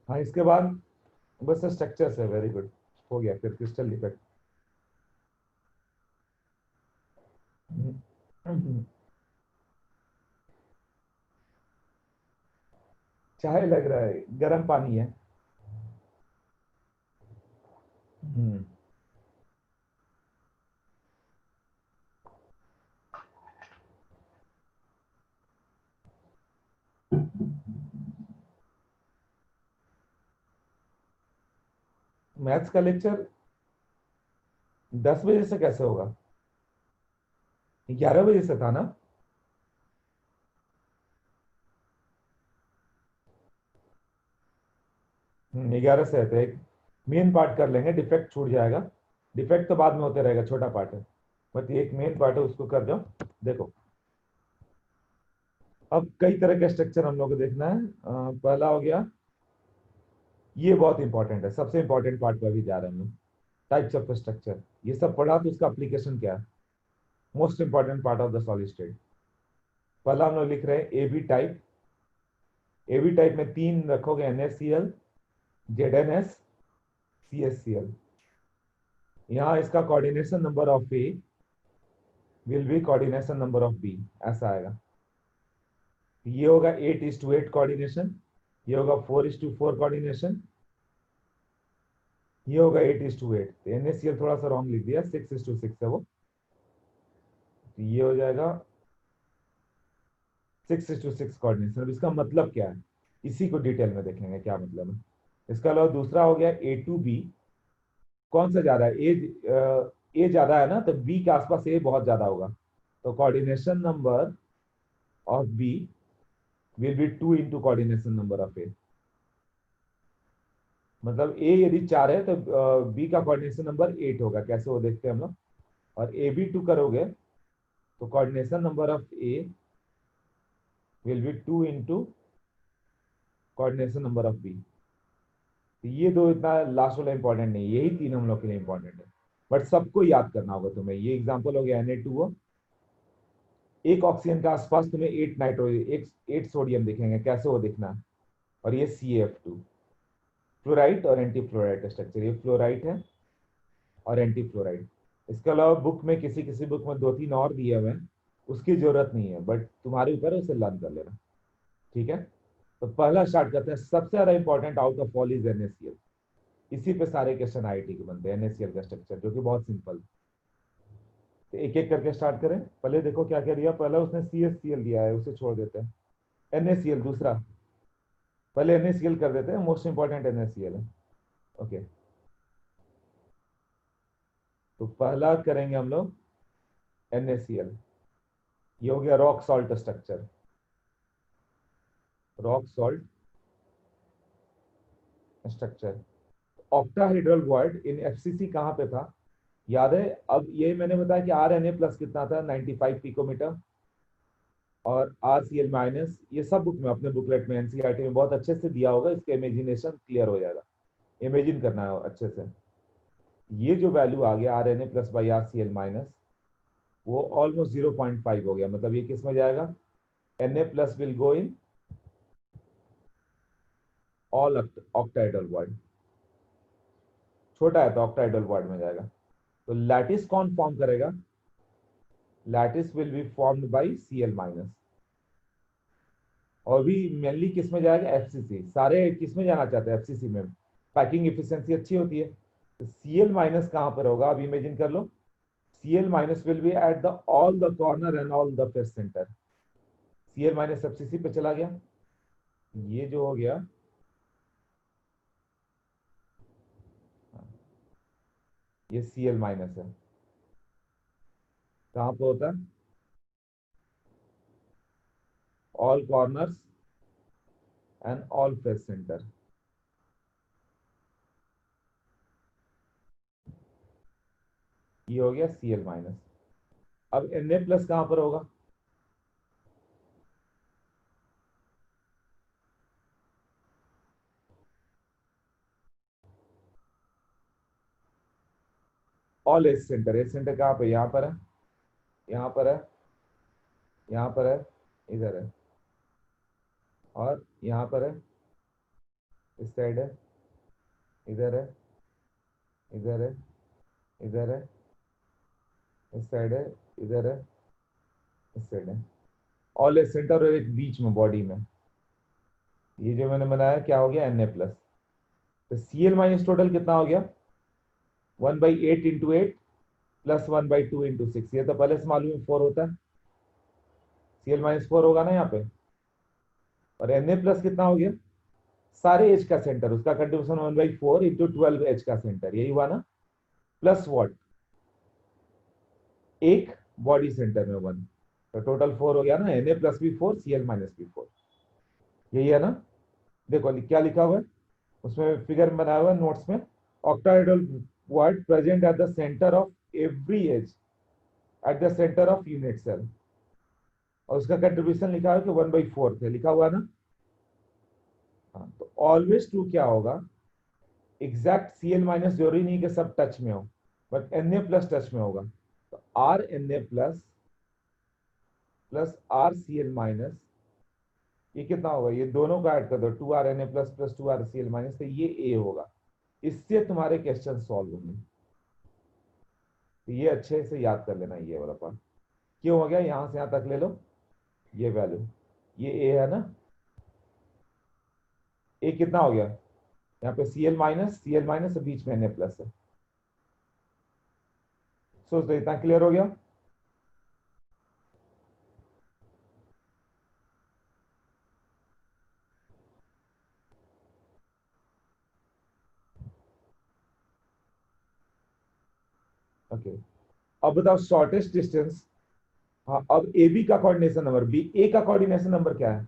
हाँ, इसके बाद बस स्ट्रक्चर है, वेरी गुड, हो गया। फिर क्रिस्टल डिफेक्ट। चाय लग रहा है, गर्म पानी है। मैथ्स का लेक्चर 10 बजे से कैसे होगा, 11 बजे से था ना। 11 से है तो एक मेन पार्ट कर लेंगे, डिफेक्ट छूट जाएगा। डिफेक्ट तो बाद में होते रहेगा, छोटा पार्ट है, बट ये एक मेन पार्ट है, उसको कर जाओ। देखो, अब कई तरह के स्ट्रक्चर हम लोग को देखना है। पहला हो गया, ये बहुत इंपॉर्टेंट है, सबसे इंपॉर्टेंट पार्ट पर भी जा रहे हैं हम लोग, टाइप्स ऑफ स्ट्रक्चर। ये सब पढ़ा तो उसका एप्लीकेशन क्या है, most important part of the solid state. पहला हम लोग लिख रहे हैं A B type. A B type में 3 रखोगे, NaCl, ZnS, CHCl। यहाँ इसका coordination number of A will be coordination number of B, ऐसा आएगा। ये होगा 8:8 कोऑर्डिनेशन, ये होगा 4:4 कोऑर्डिनेशन, ये होगा 8:8। तो NaCl थोड़ा सा रॉन्ग लिख दिया, 6:6 है वो। तो ये हो जाएगा 6:6 कोऑर्डिनेशन। अब इसका मतलब क्या है, इसी को डिटेल में देखेंगे क्या मतलब है। इसका अलावा दूसरा हो गया A to B। कौन सा ज्यादा है, ए ज्यादा है ना, तो बी के आसपास ए बहुत ज्यादा होगा। तो coordination number of B will be 2 into coordination number of A. मतलब ए यदि 4 है तो बी का कोऑर्डिनेशन नंबर 8 होगा। कैसे वो देखते हैं हम लोग। और ए बी 2 करोगे तो coordination number of A will be 2 into coordination number of B. तो ये दो इतना लास्ट वाला इंपॉर्टेंट नहीं, यही तीन हम लोग के लिए इंपॉर्टेंट है, बट सबको याद करना होगा तुम्हें। ये एग्जांपल हो गया Na2O, एक ऑक्सीजन के आसपास तुम्हें 8 नाइट्रोजन, एक 8 सोडियम दिखेंगे, कैसे वो दिखना है। और ये CF2, फ्लोराइड और एंटी फ्लोराइड स्ट्रक्चर, ये फ्लोराइड है और एंटी फ्लोराइड। इसके अलावा बुक में किसी किसी बुक में 2-3 और दिए हुए हैं, उसकी जरूरत नहीं है, बट तुम्हारे ऊपर है, उसे लर्न कर लेना। ठीक है, तो पहला स्टार्ट करते हैं। सबसे ज्यादा important out of all is NaCl। इसी पे सारे क्वेश्चन IIT के बनते हैं, NaCl का स्ट्रक्चर, जो कि बहुत सिंपल। तो एक एक करके स्टार्ट करें। पहले देखो क्या क्या दिया, पहले उसने CHCl दिया है, उसे छोड़ देते हैं। NaCl दूसरा, पहले NaCl कर देते हैं, मोस्ट इंपॉर्टेंट NaCl है। ओके, तो पहला करेंगे हम लोग NaCl। ये हो गया rock salt structure, rock salt structure. Octahedral bond in FCC कहाँ पे था, याद है? अब ये मैंने बताया कि RNA प्लस कितना था, 95 पिकोमीटर, और RCl माइनस, ये सब बुक में, अपने बुकलेट में, NCERT में बहुत अच्छे से दिया होगा, इसका इमेजिनेशन क्लियर हो जाएगा, इमेजिन करना है अच्छे से। ये जो वैल्यू आ गया RNA plus by RCl minus, वो ऑलमोस्ट 0.5 हो गया, मतलब ये किस में जाएगा, Na plus will go in all octahedral bond, छोटा है तो ऑक्टाहेड्रल बॉन्ड में जाएगा। तो लैटिस कौन फॉर्म करेगा, lattice will be formed by Cl minus, और भी मेनली किस में जाएगा, FCC। सारे किस में जाना चाहते हैं, FCC में, पैकिंग एफिशिएंसी अच्छी होती है। तो Cl माइनस कहां पर होगा, अब इमेजिन कर लो, Cl minus will be at the all the corner and all the face centre. Cl minus FCC पे चला गया, ये जो हो गया, ये Cl माइनस है, कहां पे होता है, all corners and all face centre. ये हो गया Cl माइनस। अब Na प्लस कहां पर होगा, all edge centre. Edge centre कहां पे, यहां पर है, यहां पर है, यहां पर है, इधर है, और यहां पर है, इस साइड है, इधर है, इधर है, इधर है, इस साइड है, इधर है, इस साइड है, ऑल एज सेंटर, और एक बीच में बॉडी में। ये जो मैंने बनाया क्या हो गया, Na प्लस। तो Cl माइनस टोटल कितना हो गया, 1/8 × 8 प्लस 1/2 × 6। ये तो पहले से मालूम है 4 होता है, Cl माइनस 4 होगा ना यहाँ पे। और Na प्लस कितना हो गया, सारे एज का सेंटर, उसका कंट्रीब्यूशन 1/4 × 12 एज का सेंटर, यही हुआ ना, प्लस वॉट, एक बॉडी सेंटर में 1, तो टोटल 4 हो गया ना। Na प्लस भी 4, Cl माइनस भी 4, यही है ना। देखो क्या लिखा हुआ है, उसमें फिगर बनाया हुआ है नोट्स में, octahedral bond present at the centre of every edge, at the centre of unit cell, और उसका कंट्रीब्यूशन लिखा है कि 1/4 है, लिखा हुआ ना। हाँ, तो ऑलवेज ट्रू क्या होगा, एग्जैक्ट Cl माइनस जरूरी नहीं कि सब टच में हो, बट Na प्लस टच में होगा। तो RNA plus plus RCl minus, ये कितना होगा, ये दोनों का ऐड कर दो, 2RNA plus plus 2RCl minus, तो ये A होगा। इससे तुम्हारे क्वेश्चन सॉल्व होंगे, तो ये अच्छे से याद कर लेना, ये वाला पार्ट क्यों हो गया, यहां से यहां तक ले लो, ये वैल्यू, ये A है ना। A कितना हो गया, यहाँ पे Cl माइनस बीच में Na प्लस है। सोच दो, इतना क्लियर हो गया। ओके, अब बताओ शॉर्टेस्ट डिस्टेंस। हाँ, अब ए बी का कोऑर्डिनेशन नंबर, बी ए का कोऑर्डिनेशन नंबर क्या है,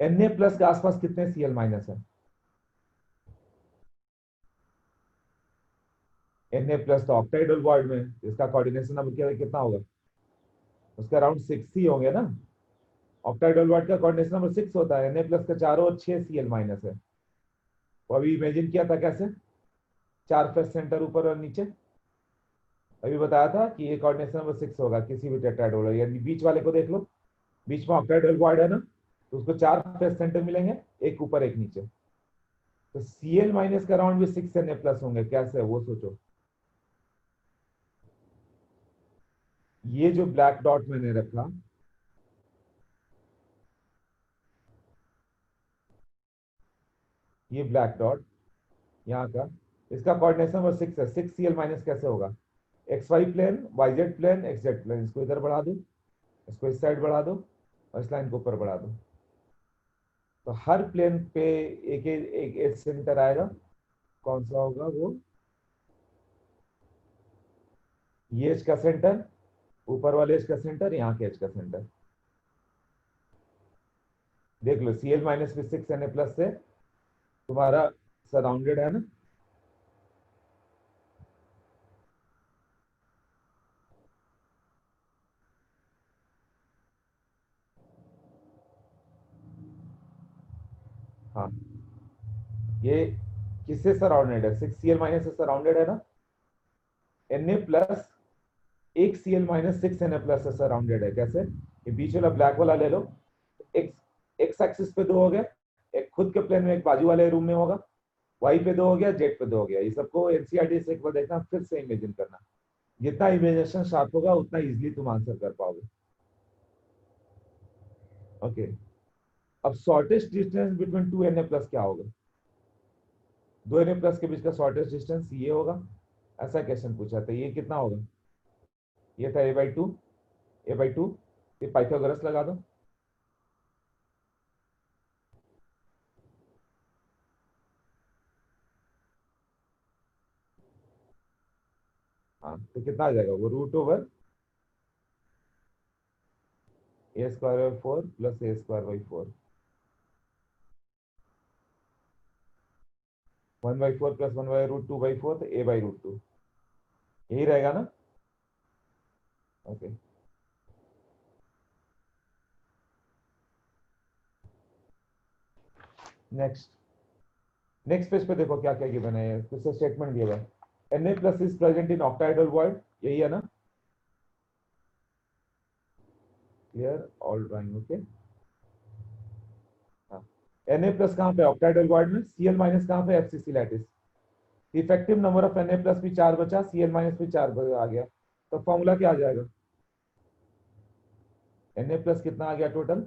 Na प्लस के आसपास कितने Cl माइनस है, Na प्लस तो ऑक्टाइडल बॉन्ड में, इसका कोऑर्डिनेशन नंबर क्या कितना होगा, उसका अराउंड 6 ही होंगे ना। ऑक्टाइडल बॉन्ड का कोऑर्डिनेशन नंबर 6 होता है, Na प्लस का चारों ओर 6 Cl माइनस है। वो अभी इमेजिन किया था कैसे, 4 फेस सेंटर ऊपर और नीचे। अभी बताया था कि ये कोऑर्डिनेशन नंबर 6 होगा किसी भी टेट्राहेड्रल, यानी बीच वाले को देख लो, बीच में ऑक्टाहेड्रल क्वाड है ना, तो उसको 4 फेस सेंटर मिलेंगे, एक ऊपर एक नीचे। तो Cl माइनस के अराउंड भी 6 Na प्लस होंगे, कैसे है वो सोचो। ये जो ब्लैक डॉट मैंने रखा, ये ब्लैक डॉट यहाँ का, इसका कोऑर्डिनेशन नंबर 6 है। 6 Cl माइनस कैसे होगा, X Y plane, Y Z plane, X Z plane, इसको इधर बढ़ा दो, इसको इस साइड बढ़ा दो, और इस लाइन को ऊपर बढ़ा दो। तो हर प्लेन पे एक एक एज सेंटर आएगा। कौन सा होगा वो, ये एज का सेंटर, ऊपर वाले एज का सेंटर, यहाँ के एज का सेंटर। देख लो Cl माइनस भी 6 Na प्लस से तुम्हारा सराउंडेड है ना। हाँ, ये किससे सराउंडेड है, 6 Cl माइनस से सराउंडेड है ना। Na प्लस एक Cl माइनस 6 Na प्लस से सराउंडेड है, कैसे, ये बीच वाला ब्लैक वाला ले लो, एक्स एक्स एक्सिस पे 2 हो गया, एक खुद के प्लेन में, एक बाजू वाले रूम में होगा, वाई पे 2 हो गया, जेड पे 2 हो गया। ये सबको एनसीईआरटी से एक बार देखना, फिर से इमेजिन करना, जितना इमेजिनेशन शार्प होगा उतना इजीली तुम आंसर कर पाओगे। ओके, अब shortest distance between 2 Na plus क्या होगा, 2 Na प्लस के बीच का शॉर्टेस्ट डिस्टेंस ये होगा। ऐसा क्वेश्चन पूछा था, ये कितना होगा, ये था a/2, a/2, ये पाइथागोरस लगा दो। हाँ, तो कितना आ जाएगा वो, √a² / 4 प्लस a² / 4, 1/4 प्लस 1/√2/4, तो a/√2, यही रहेगा ना। ओके, नेक्स्ट, नेक्स्ट पेज पे देखो क्या क्या गिवन है, कुछ स्टेटमेंट दिया हुआ है। Na plus is present in octahedral void, यही है ना, क्लियर ऑल ड्राइंग, ओके। हाँ, Na प्लस कहाँ पे, ऑक्टाहेड्रल वॉइड में, Cl माइनस कहाँ पे, FCC lattice. Effective number of Na plus भी 4 बचा, Cl माइनस भी 4 आ गया, तो फॉर्मूला क्या आ जाएगा, Na प्लस कितना आ गया टोटल,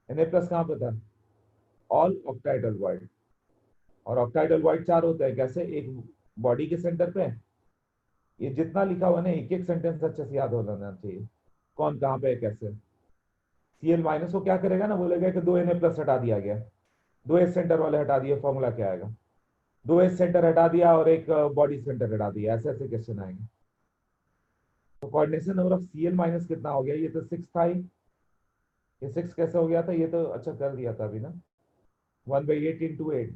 Na प्लस कहाँ पे था, ऑल ऑक्टाहेड्रल वॉइड, और ऑक्टाहेड्रल वॉइड 4 होता है, कैसे, एक बॉडी के सेंटर पे, ये जितना लिखा हुआ ना एक एक सेंटेंस अच्छे से याद हो जाना चाहिए, कौन कहाँ पे है कैसे। Cl माइनस को क्या करेगा ना, बोलेगा कि 2 Na प्लस हटा दिया गया, 2 एस सेंटर वाले हटा दिए, फॉर्मूला क्या आएगा, 2 एस सेंटर हटा दिया और एक बॉडी सेंटर हटा दिया, ऐसे ऐसे क्वेश्चन आएंगे। तो coordination number of Cl minus कितना हो गया, ये तो 6 था ही, ये 6 कैसे हो गया था, ये तो अच्छा कर दिया था अभी ना, 1/8 × 8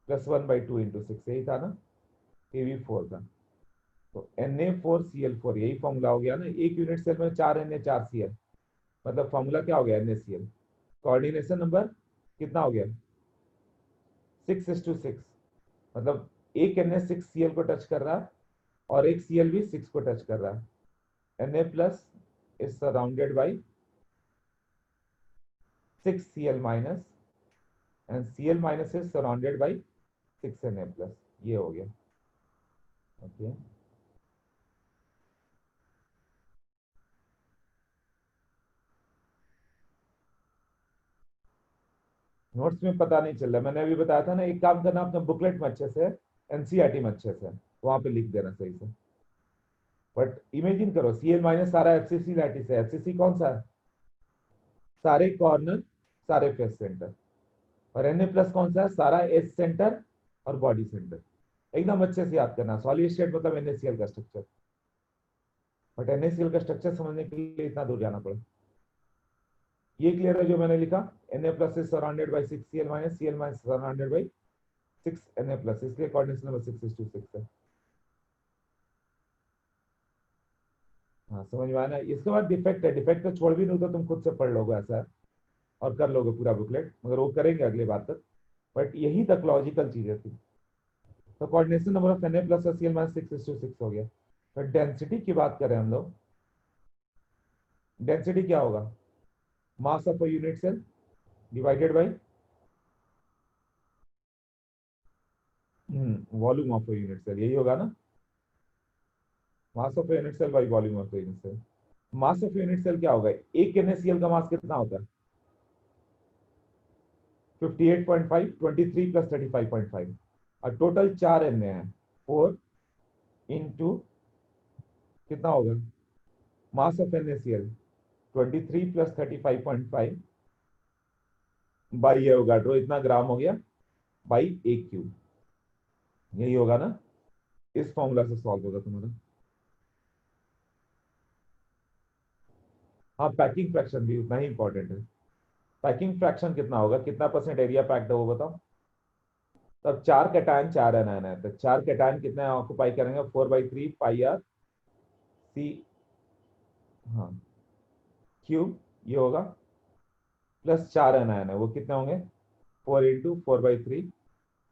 प्लस 1/2 × 6, यही था ना, Kv4 था। तो Na4Cl4, यही फॉर्मूला हो गया ना, एक यूनिट सेल में 4 Na 4Cl, मतलब फॉर्मूला क्या हो गया, NaCl। कोऑर्डिनेशन नंबर कितना हो गया, 6:6, मतलब एक Na 6Cl को टच कर रहा है, और एक Cl भी 6 को टच कर रहा है। Na plus is surrounded by 6Cl minus, and Cl minus is surrounded by 6Na plus, ये हो गया। ओके, नोट्स में पता नहीं चल रहा, मैंने अभी बताया था ना, एक काम करना अपने बुकलेट में अच्छे से, एनसीईआरटी में अच्छे से वहां पे लिख देना सही से। बट इमेजिन करो, Cl माइनस सारा FCC लैटिस है, FCC कौन सा है, सारे कॉर्नर, सारे फेस सेंटर, और Na प्लस कौन सा है, सारा एस सेंटर और बॉडी सेंटर। एकदम अच्छे से याद करना, सॉलिड स्टेट मतलब NaCl का स्ट्रक्चर, बट NaCl का स्ट्रक्चर समझने के लिए इतना दूर जाना पड़ा। ये क्लियर है जो मैंने लिखा, Na plus is surrounded by 6Cl minus, Cl minus surrounded by 6Na plus, इसलिए कोऑर्डिनेशन नंबर 6:6 है। हाँ, समझ में आया ना। इसके बाद डिफेक्ट है, डिफेक्ट तो छोड़ भी नहीं तो तुम खुद से पढ़ लोगे ऐसा है, और कर लोगे पूरा बुकलेट, मगर वो करेंगे अगली बार तक। बट यही तक लॉजिकल चीजें थी। तो coordination number of Na plus Cl minus 6:6 हो गया। तो डेंसिटी की बात करें हम लोग, डेंसिटी क्या होगा, mass of a unit cell divided by volume of a unit cell, यही होगा ना, mass of unit cell by volume of unit cell. Mass of unit cell क्या होगा, एक NaCl का मास कितना होता है, 58.5, 23 प्लस 35.5, और टोटल 4 Na है, 4 इंटू कितना होगा, mass of NaCl 23 plus 35.5 by ये होगा ड्रो, इतना ग्राम हो गया, बाई एक क्यूब, यही होगा ना। इस फॉर्मूला से सॉल्व होगा तुम्हारा। हाँ, पैकिंग फ्रैक्शन भी उतना ही इंपॉर्टेंट है। पैकिंग फ्रैक्शन कितना होगा, कितना परसेंट एरिया पैक्ड है वो बताओ। तब 4 कैटायन 4 एनायन है, तो 4 कैटायन कितने ऑक्यूपाई करेंगे, 4/3 पाई आर सी, हाँ, क्यूब, ये होगा, प्लस 4 एनायन है वो कितने होंगे, 4 × 4/3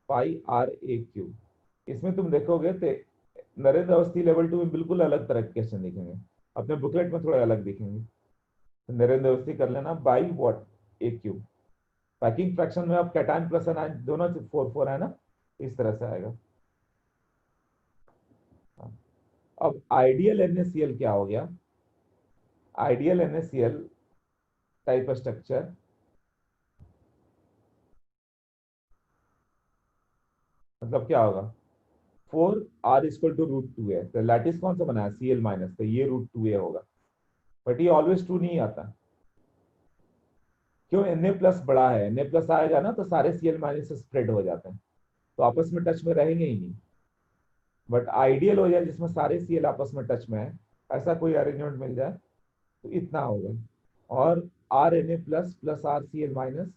पाई आर ए क्यूब। इसमें तुम देखोगे तो नरेंद्र अवस्थी लेवल 2 में बिल्कुल अलग तरह के क्वेश्चन दिखेंगे, अपने बुकलेट में थोड़े अलग दिखेंगे। तो नरेंद्र अवस्थी कर लेना by what A cube. Packing fraction में अब कैटायन प्लस एनायन दोनों 4 4 है ना, इस तरह से आएगा। हाँ। अब आइडियल NaCl क्या हो गया, आइडियल NaCl टाइप स्ट्रक्चर, मतलब क्या होगा, 4r = √2 है, तो लैटिस कौन सा बना है, Cl माइनस, तो ये √2a होगा। बट ये ऑलवेज ट्रू नहीं आता, क्यों, Na प्लस बड़ा है, Na प्लस आएगा ना तो सारे Cl माइनस स्प्रेड हो जाते हैं, तो आपस में टच में रहेंगे ही नहीं। बट आइडियल हो जाए जिसमें सारे Cl आपस में टच में है, ऐसा कोई अरेंजमेंट मिल जाए तो इतना होगा। और RNa plus plus RCl minus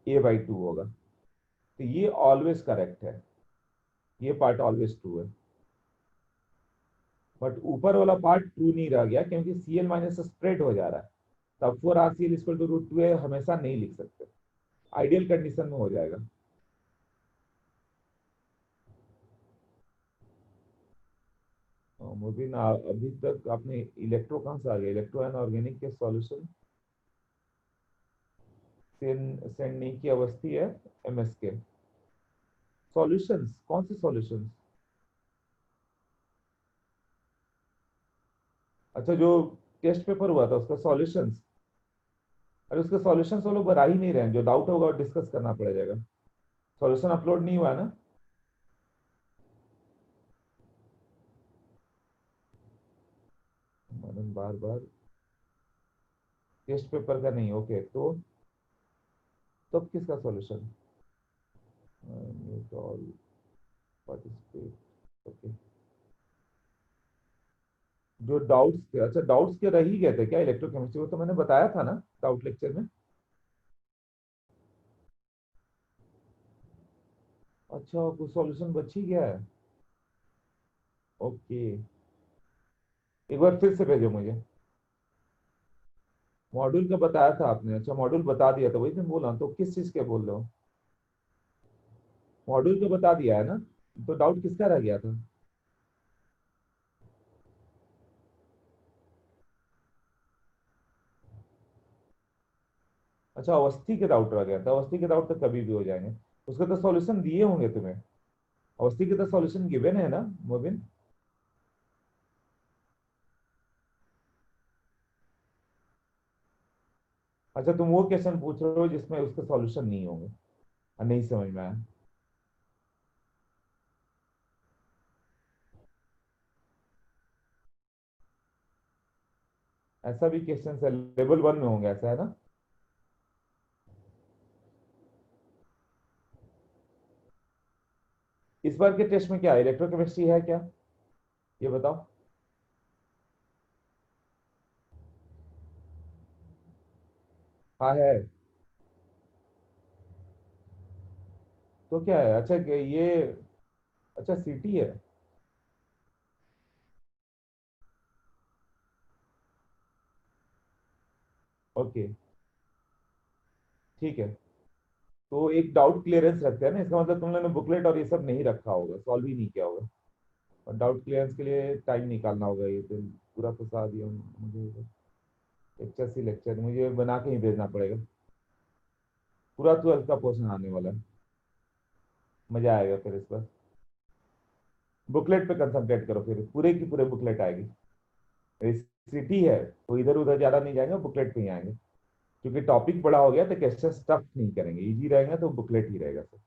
a/2 होगा, तो ये ऑलवेज करेक्ट है, ये पार्ट ऑलवेज ट्रू है। बट ऊपर वाला पार्ट ट्रू नहीं रह गया क्योंकि Cl माइनस स्प्रेड हो जा रहा है, तब 4RCl = √2 हमेशा नहीं लिख सकते, आइडियल कंडीशन में हो जाएगा। मुबीन, अभी तक आपने इलेक्ट्रो कहाँ से आ गया, इलेक्ट्रो एंड ऑर्गेनिक के सॉल्यूशन सेंड नहीं की अवस्थी है, MS के सॉल्यूशंस, कौन से सॉल्यूशंस, अच्छा जो टेस्ट पेपर हुआ था उसका सॉल्यूशंस, अरे उसके सॉल्यूशंस वो लोग बता ही नहीं रहे हैं, जो डाउट होगा डिस्कस करना पड़ेगा, सॉल्यूशन अपलोड नहीं हुआ ना। मैडम बार बार टेस्ट पेपर का नहीं, ओके, तो किसका सॉल्यूशन, न्यूट्रॉल पार्टिसिपेट, ओके, जो डाउट्स थे, अच्छा डाउट्स के रह ही गए थे क्या इलेक्ट्रोकेमिस्ट्री, वो तो मैंने बताया था ना डाउट लेक्चर में। अच्छा, कुछ सॉल्यूशन बच ही गया है, ओके, एक बार फिर से भेजो मुझे। मॉड्यूल का बताया था आपने, अच्छा मॉड्यूल बता दिया था, वही मैं बोला, तो किस चीज के बोल रहे हो, मॉड्यूल का बता दिया है ना, तो डाउट किसका रह गया था। अच्छा, अवस्थी के डाउट रह गया था, अवस्थी के डाउट तो कभी भी हो जाएंगे, उसके तो सॉल्यूशन दिए होंगे तुम्हें, अवस्थी के तो सॉल्यूशन गिवन है ना मोबिन। अच्छा, तुम वो क्वेश्चन पूछ रहे हो जिसमें उसके सॉल्यूशन नहीं होंगे, नहीं समझ में आया। ऐसा भी क्वेश्चन है लेवल 1 में होंगे, ऐसा है ना। इस बार के टेस्ट में क्या इलेक्ट्रोकेमिस्ट्री है क्या, ये बताओ। हाँ है, तो क्या है, अच्छा ये, अच्छा CT है, ओके, ठीक है। तो एक डाउट क्लियरेंस रखते हैं ना, इसका मतलब तुम लोगों ने बुकलेट और ये सब नहीं रखा होगा, सॉल्व ही नहीं किया होगा। और डाउट क्लियरेंस के लिए टाइम निकालना होगा, ये तो पूरा फंसा दिया मुझे। लेक्चर से लेक्चर मुझे बना के ही भेजना पड़ेगा, पूरा 12th का पोर्शन आने वाला है, मजा आएगा फिर इस पर। बुकलेट पे कंसंट्रेट करो, फिर पूरे की पूरे बुकलेट आएगी। सिटी है तो इधर उधर ज्यादा नहीं जाएंगे, बुकलेट पे ही आएंगे, क्योंकि टॉपिक बड़ा हो गया तो क्वेश्चन टफ नहीं करेंगे, इजी रहेगा तो बुकलेट ही रहेगा सर।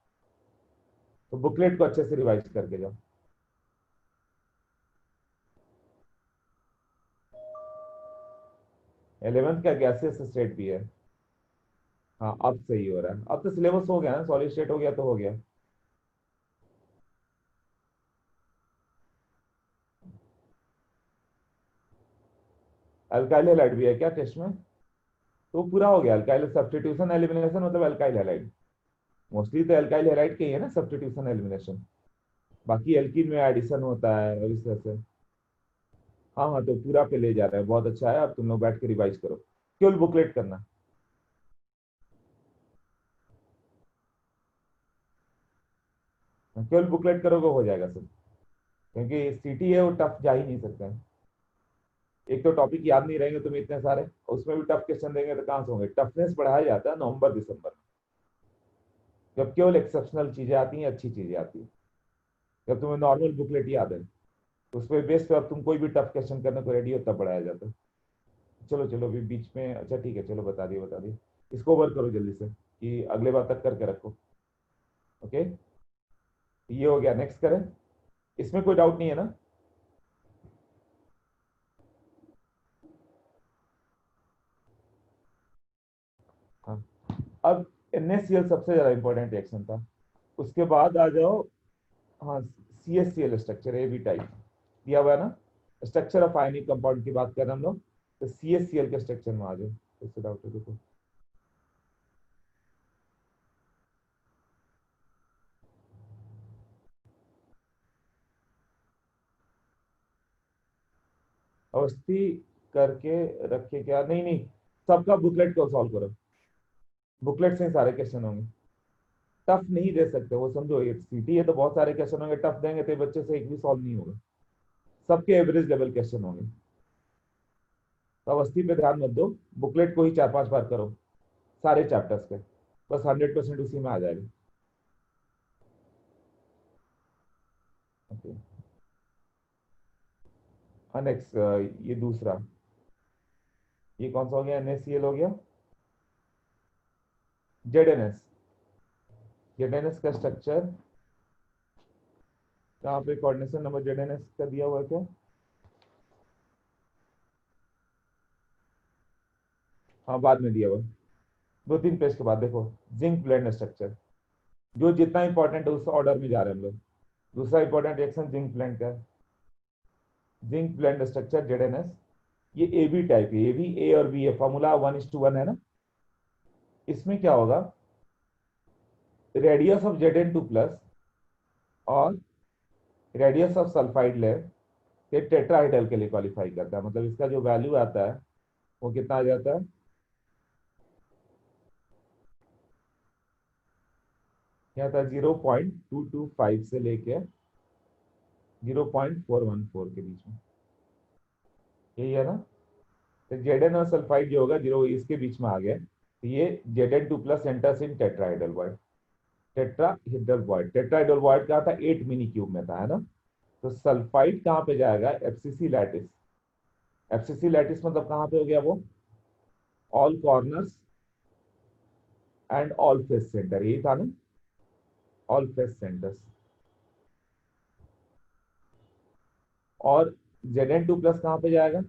तो बुकलेट को अच्छे से रिवाइज करके जाओ। 11th का गैसेस स्टेट भी है। हाँ अब सही हो रहा है, अब तो सिलेबस हो गया ना, सॉलिड स्टेट हो गया तो हो गया। अल्काइल हैलाइड भी है क्या टेस्ट में? तो पूरा हो गया, अल्काइल सब्स्टिट्यूशन एलिमिनेशन मतलब अल्काइल हैलाइड। मोस्टली तो अल्काइल हैलाइड के ही है ना सब्स्टिट्यूशन एलिमिनेशन, बाकी एल्कीन में एडिशन होता है और इस तरह से। हाँ हाँ, तो पूरा पे ले जा रहा है, बहुत अच्छा है। अब तुम लोग बैठ के रिवाइज करो, केवल बुकलेट करना। केवल बुकलेट करोगे हो जाएगा सब, क्योंकि सीटी है वो टफ जा ही नहीं सकता है। एक तो टॉपिक याद नहीं रहेंगे तुम्हें इतने सारे, उसमें भी टफ क्वेश्चन देंगे तो कहाँ से होंगे। टफनेस बढ़ाया जाता है नवंबर दिसंबर, जब केवल एक्सेप्शनल चीजें आती हैं, अच्छी चीजें आती हैं। जब तुम्हें नॉर्मल बुकलेट याद है तो उस पर बेस पे अब तुम कोई भी टफ क्वेश्चन करने को रेडी हो तब बढ़ाया जाता है। चलो चलो, अभी बीच में, अच्छा ठीक है, चलो बता दिए बता दिए। इसको ओवर करो जल्दी से कि अगले बार तक करके रखो। ओके, ये हो गया, नेक्स्ट करें। इसमें कोई डाउट नहीं है ना? हाँ, अब NaCl सबसे ज्यादा इंपॉर्टेंट रिएक्शन था। उसके बाद आ जाओ, हाँ, CaCl structure A B type दिया हुआ है ना, स्ट्रक्चर ऑफ आयनिक कंपाउंड की बात कर रहे हैं हम लोग। तो CaCl के स्ट्रक्चर में आ जाओ, इससे डाउट है देखो। अवस्थी करके रखे क्या? नहीं नहीं, सबका बुकलेट को सॉल्व करो, बुकलेट से ही सारे क्वेश्चन होंगे। टफ नहीं दे सकते वो, समझो ये सीटी है तो बहुत सारे क्वेश्चन होंगे, टफ देंगे तो बच्चे से एक भी सॉल्व नहीं होगा, सबके एवरेज लेवल क्वेश्चन होंगे। तो अवस्थी पे ध्यान मत दो, बुकलेट को ही 4-5 बार करो, सारे चैप्टर्स के, बस 100% उसी में आ जाएगा। ओके, नेक्स्ट, ये दूसरा, ये कौन सा हो गया? NaCl हो गया। जेड एन एस का स्ट्रक्चर कहाँ पे? कोऑर्डिनेशन नंबर जेड का दिया हुआ है क्या? हाँ बाद में दिया हुआ है, 2-3 पेज के बाद देखो। जिंक ब्लेंड स्ट्रक्चर, जो जितना इंपॉर्टेंट है उस ऑर्डर में जा रहे हैं हम लोग। दूसरा इंपॉर्टेंट रिएक्शन जिंक ब्लेंड का है। जिंक ब्लेंड स्ट्रक्चर जेड ये ए बी टाइप है, ये भी ए और बी है, फॉर्मूला 1:1 है ना। इसमें क्या होगा, रेडियस ऑफ Zn2+ और रेडियस ऑफ सल्फाइड लेयर ये टेट्राहाइड्रल के लिए क्वालिफाई करता है, मतलब इसका जो वैल्यू आता है वो कितना आ जाता है? यहाँ था 0.225 से लेके 0.414 के बीच में, यही है ना। तो Zn और सल्फाइड जो होगा जीरो इसके बीच में आ गया, तो ये Zn2+ enters in tetrahedral bond. Tetrahedral bond कहा था 8 मिनी क्यूब में था, है ना। तो सल्फाइड कहाँ पे जाएगा? FCC lattice. एफसीसी लैटिस मतलब कहाँ पे हो गया वो? All corners and all face centre, यही था ना, ऑल फेस सेंटर्स। और Zn2+ कहाँ पे जाएगा?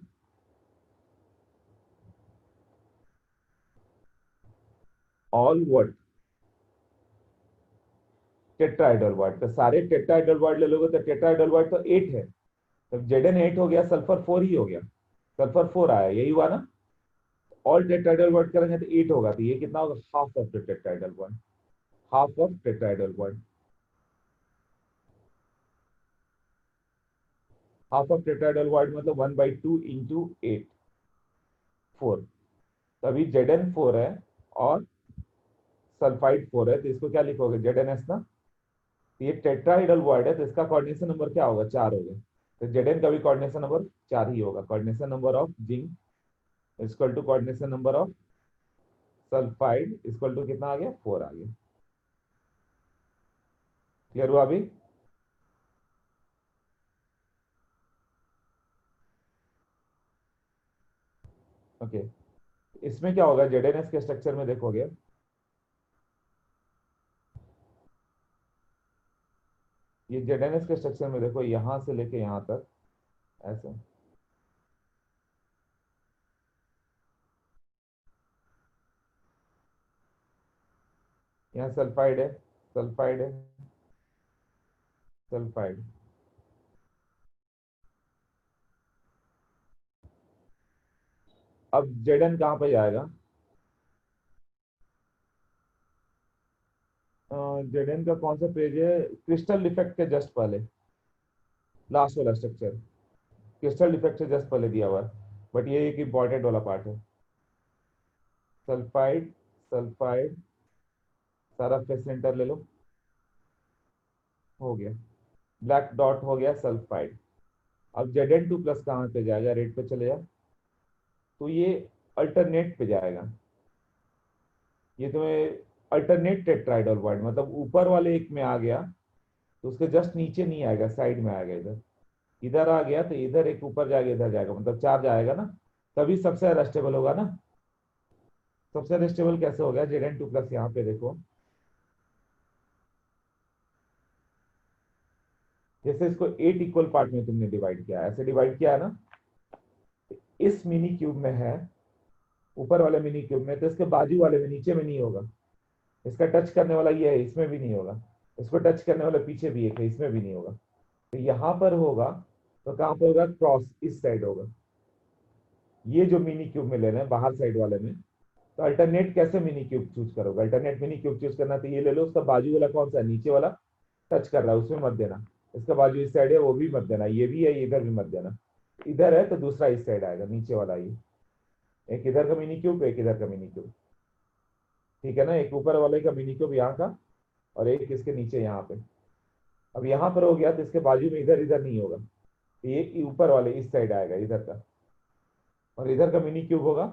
ऑल वर्ड टेट्राहाइड्रल बॉन्ड, तो सारे टेट्राहाइड्रल बॉन्ड ले लोगे तो टेट्राहाइड्रल बॉन्ड तो 8 है, तो Zn 8 हो गया, सल्फर 4 ही हो गया, सल्फर 4 आया, यही हुआ ना। ऑल टेट्राहाइड्रल बॉन्ड करेंगे तो 8 होगा, तो ये कितना होगा? Half of the tetrahedral bond, half of tetrahedral bond. Half of tetrahedral bond मतलब 1/2 इंटू 8, 4। तो अभी Zn 4 है और सल्फाइड 4 है, तो इसको क्या लिखोगे, ZnS ना। तो ये टेट्राहाइड्रल बॉन्ड है, तो इसका कोऑर्डिनेशन नंबर क्या होगा, 4 होगा। तो Zn का भी कोऑर्डिनेशन नंबर 4 ही होगा। Coordination number of zinc equal to coordination number of sulphide equal to कितना आ गया, 4 आ गया। क्लियर हुआ अभी। ओके, इसमें क्या होगा, ZnS के स्ट्रक्चर में देखोगे, ये ZnS के स्ट्रक्चर में देखो, यहां से लेके यहां तक ऐसे, यहाँ सल्फाइड है, सल्फाइड है, सल्फाइड। अब Zn कहाँ पे जाएगा, Zn का कौन सा पेज है, क्रिस्टल इफेक्ट के जस्ट पहले, लास्ट वाला स्ट्रक्चर, क्रिस्टल इफेक्ट से जस्ट पहले दिया हुआ है, बट ये एक इंपॉर्टेंट वाला पार्ट है। सल्फाइड, सल्फाइड, सारा फेस सेंटर ले लो, हो गया, ब्लैक डॉट हो गया सल्फाइड। अब Zn2 प्लस कहाँ पे जाएगा, रेड पे चले जाओ, तो ये अल्टरनेट पे जाएगा। ये तुम्हें अल्टरनेट टेट्राइडल बॉन्ड, मतलब ऊपर वाले एक में आ गया, तो उसके जस्ट नीचे नहीं आएगा, साइड में आएगा, इधर इधर आ गया, तो इधर एक ऊपर जाएगा, इधर जाएगा, मतलब 4 जाएगा ना, तभी सबसे ज्यादा स्टेबल होगा ना। सबसे ज्यादा स्टेबल कैसे हो गया, Zn2 प्लस, यहाँ पे देखो, जैसे इसको 8 इक्वल पार्ट में तुमने डिवाइड किया, ऐसे डिवाइड किया है ना, इस मिनी क्यूब में है, ऊपर वाले मिनी क्यूब में, तो इसके बाजू वाले में, नीचे में नहीं होगा। इसका टच करने वाला ये है, इसमें भी नहीं होगा। इसको टच करने वाला पीछे भी एक है, इसमें भी नहीं होगा। तो यहाँ पर होगा, तो कहाँ पर होगा, क्रॉस इस साइड होगा। ये जो मिनी क्यूब में लेना है बाहर साइड वाले में, तो अल्टरनेट कैसे मिनी क्यूब चूज करोगे, अल्टरनेट मिनी क्यूब चूज करना, तो ये ले लो, उसका बाजू वाला कौन सा है, नीचे वाला टच कर रहा है, उसमें मत देना। इसका बाजू इस साइड है, वो भी मत देना, ये भी है, इधर भी मत देना। इधर है तो दूसरा इस साइड आएगा, नीचे वाला ये, एक इधर का मिनी क्यूब, एक इधर का मिनी क्यूब, ठीक है ना, एक ऊपर वाले का मिनी क्यूब यहाँ का, और एक इसके नीचे यहाँ पे। अब यहाँ पर हो गया, तो इसके बाजू में इधर इधर नहीं होगा, तो ये ऊपर वाले इस साइड आएगा, इधर का, और इधर का मिनी क्यूब होगा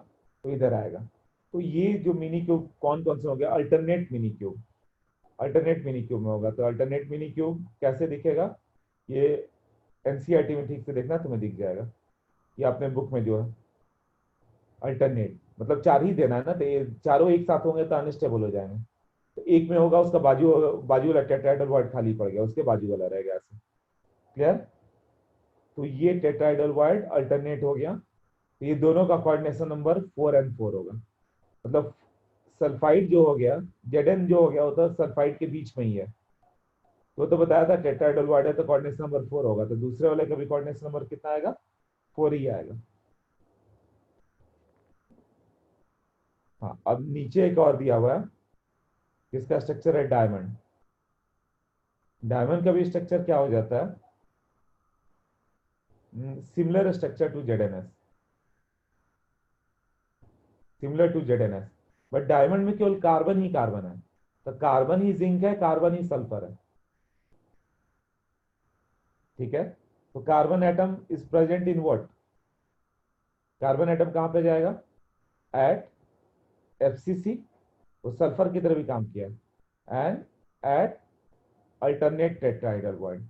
तो इधर आएगा। तो ये जो मिनी क्यूब कौन कौन से हो गया, alternate mini cube, alternate mini cube में होगा। तो अल्टरनेट मिनी क्यूब कैसे दिखेगा, ये एनसीईआरटी में ठीक से देखना, तुम्हें दिख जाएगा, ये अपने बुक में जो है, अल्टरनेट मतलब 4 ही देना है ना, तो ये चारों एक साथ होंगे तो अनस्टेबल हो जाएंगे। तो एक में होगा, उसका बाजू बाजू वाला टेट्राहेड्रल वाइड खाली पड़ गया, उसके बाजू वाला रह गया ऐसे। क्लियर। तो ये टेट्राहेड्रल वाइड अल्टरनेट हो गया, तो ये दोनों का कोऑर्डिनेशन नंबर 4 and 4 होगा। मतलब सल्फाइड जो हो गया, Zn जो हो गया, वो तो सल्फाइड के बीच में ही है, तो बताया था टेट्राहेड्रल वाइड है तो कोऑर्डिनेशन नंबर 4 होगा, तो दूसरे वाले का भी कोऑर्डिनेशन नंबर कितना आएगा, 4 ही आएगा। हाँ, अब नीचे एक और दिया हुआ है, जिसका स्ट्रक्चर है डायमंड। डायमंड का भी स्ट्रक्चर क्या हो जाता है, similar structure to ZnS, similar to ZnS, but diamond में केवल कार्बन ही कार्बन है, तो कार्बन ही जिंक है, कार्बन ही सल्फर है, ठीक है। तो carbon atom is present in what, carbon atom कहां पे जाएगा, एट FCC, वो सल्फर की तरह भी काम किया है, and at alternate tetrahedral bond,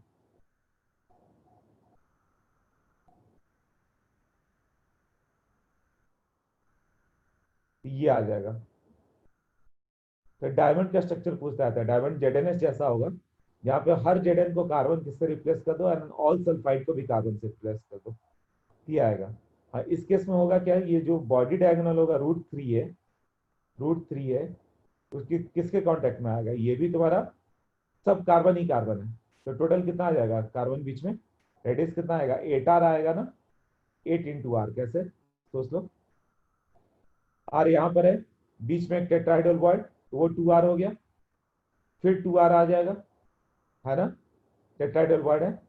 ये आ जाएगा। तो डायमंड का स्ट्रक्चर पूछता है, डायमंड ZnS जैसा होगा, यहाँ पे हर Zn को कार्बन किससे रिप्लेस कर दो, एंड ऑल सल्फाइड को भी कार्बन से रिप्लेस कर दो, ये आएगा। हाँ, इस केस में होगा क्या, ये जो बॉडी डायगोनल होगा √3 है, √3 है, उसकी किसके कांटेक्ट में आएगा, ये भी तुम्हारा सब कार्बन ही कार्बन है, तो टोटल कितना आ जाएगा कार्बन बीच में, रेडियस कितना आएगा, 8R आएगा ना, 8 × R, कैसे सोच लो, R यहाँ पर है, बीच में एक टेट्राहाइड्रल बॉन्ड, तो वो 2R हो गया, फिर 2R आ जाएगा, है ना, टेट्राहाइड्रल बॉन्ड है,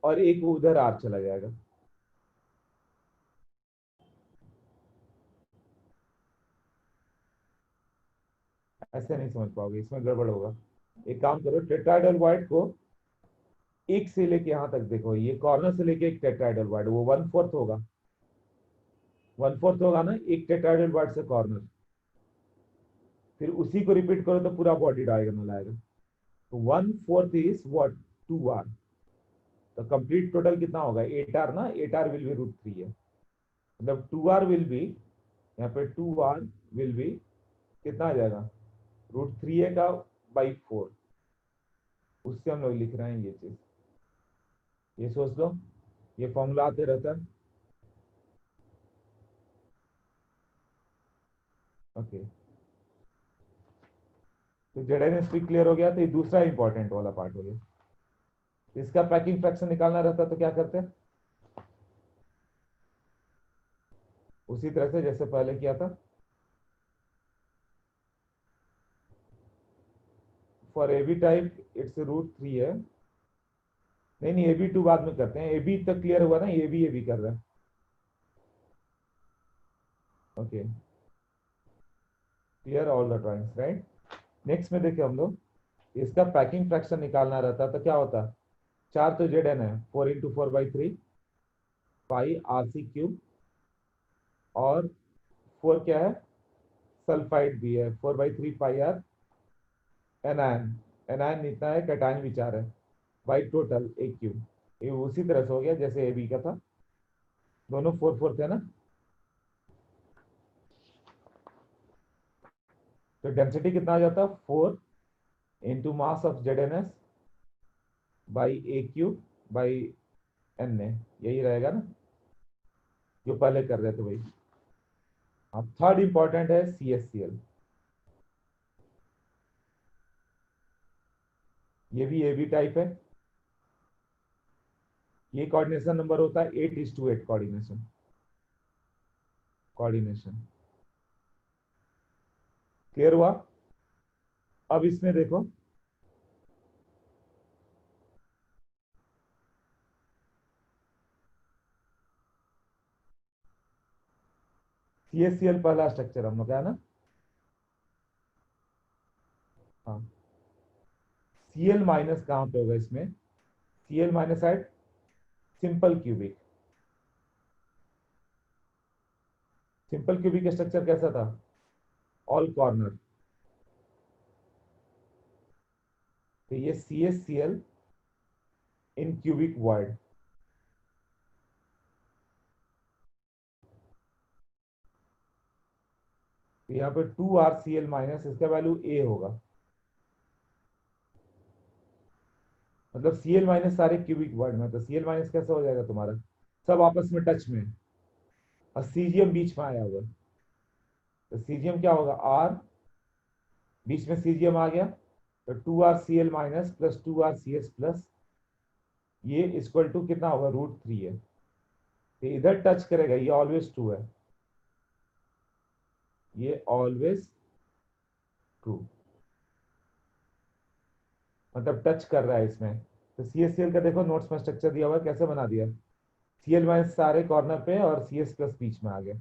और एक उधर R चला जाएगा। ऐसे नहीं समझ पाओगे, इसमें गड़बड़ होगा। एक काम करो, टेट्राहेड्रल वाइड को एक से लेके यहाँ तक देखो, ये कॉर्नर से लेके एक टेट्राहेड्रल वाइड, वो 1/4 होगा, 1/4 होगा ना एक टेट्राहेड्रल वाइड से कॉर्नर। फिर उसी को रिपीट करो तो पूरा बॉडी डायगोनल आएगा। तो 1/4 इज व्हाट, 2r। तो कंप्लीट टोटल कितना होगा, 8r ना, 8r विल बी √3 है, मतलब 2r विल बी, यहाँ पे 2r विल बी कितना आ जाएगा, √3 है का बाई 4। उससे हम लोग लिख रहे हैं ये चीज, ये सोच लो, ये फॉर्मूला आते रहता है। ओके, तो जेड क्लियर हो गया, तो ये दूसरा इंपॉर्टेंट वाला पार्ट हो गया। इसका पैकिंग फ्रैक्शन निकालना रहता तो क्या करते हैं, उसी तरह से जैसे पहले किया था। For A B type it's √3 है, नहीं नहीं AB2 बाद में करते हैं, AB तक क्लियर हुआ ना, AB कर रहा है। Okay, clear all the drawings right. Next में देखिए हम लोग, इसका पैकिंग फ्रैक्शन निकालना रहता तो क्या होता, 4 तो ZN है, 4 × 4/3 πRC³ और 4 क्या है, सल्फाइड भी है, 4/3 πR एनायन, एनायन इतना है, कैटायन भी 4 है, बाई टोटल AQ। ये उसी तरह से हो गया जैसे AB का था, दोनों 4 4 थे ना। तो डेंसिटी कितना आ जाता, 4 into mass of ZnS by AQ by Na, यही रहेगा ना जो पहले कर रहे थे भाई। अब थर्ड इंपॉर्टेंट है CSCl, ये भी AB टाइप है। ये कोऑर्डिनेशन नंबर होता है 8:8 कोऑर्डिनेशन, कोऑर्डिनेशन क्लियर हुआ। अब इसमें देखो, CSCl पहला स्ट्रक्चर हम लोग है ना। हाँ, Cl माइनस कहाँ पे होगा इसमें, Cl minus at simple cubic. Simple cubic structure कैसा था, ऑल कॉर्नर। तो ये CSCl इन क्यूबिक वर्ड, तो यहाँ पे 2RCl माइनस, इसका वैल्यू A होगा, मतलब Cl माइनस सारे क्यूबिक वर्ड में, तो Cl माइनस कैसे हो जाएगा तुम्हारा, सब आपस में टच में, और सीजियम बीच में आया हुआ, तो सीजियम क्या होगा R, बीच में सीजियम आ गया, तो 2RCl minus plus 2RCS plus, ये इक्वल टू कितना होगा, √3 है। तो इधर टच करेगा, ये ऑलवेज ट्रू है, ये ऑलवेज ट्रू, मतलब टच कर रहा है इसमें। तो CSCl का देखो नोट्स में स्ट्रक्चर दिया हुआ है, कैसे बना दिया, Cl माइनस सारे कॉर्नर पे और CS प्लस बीच में आ गया,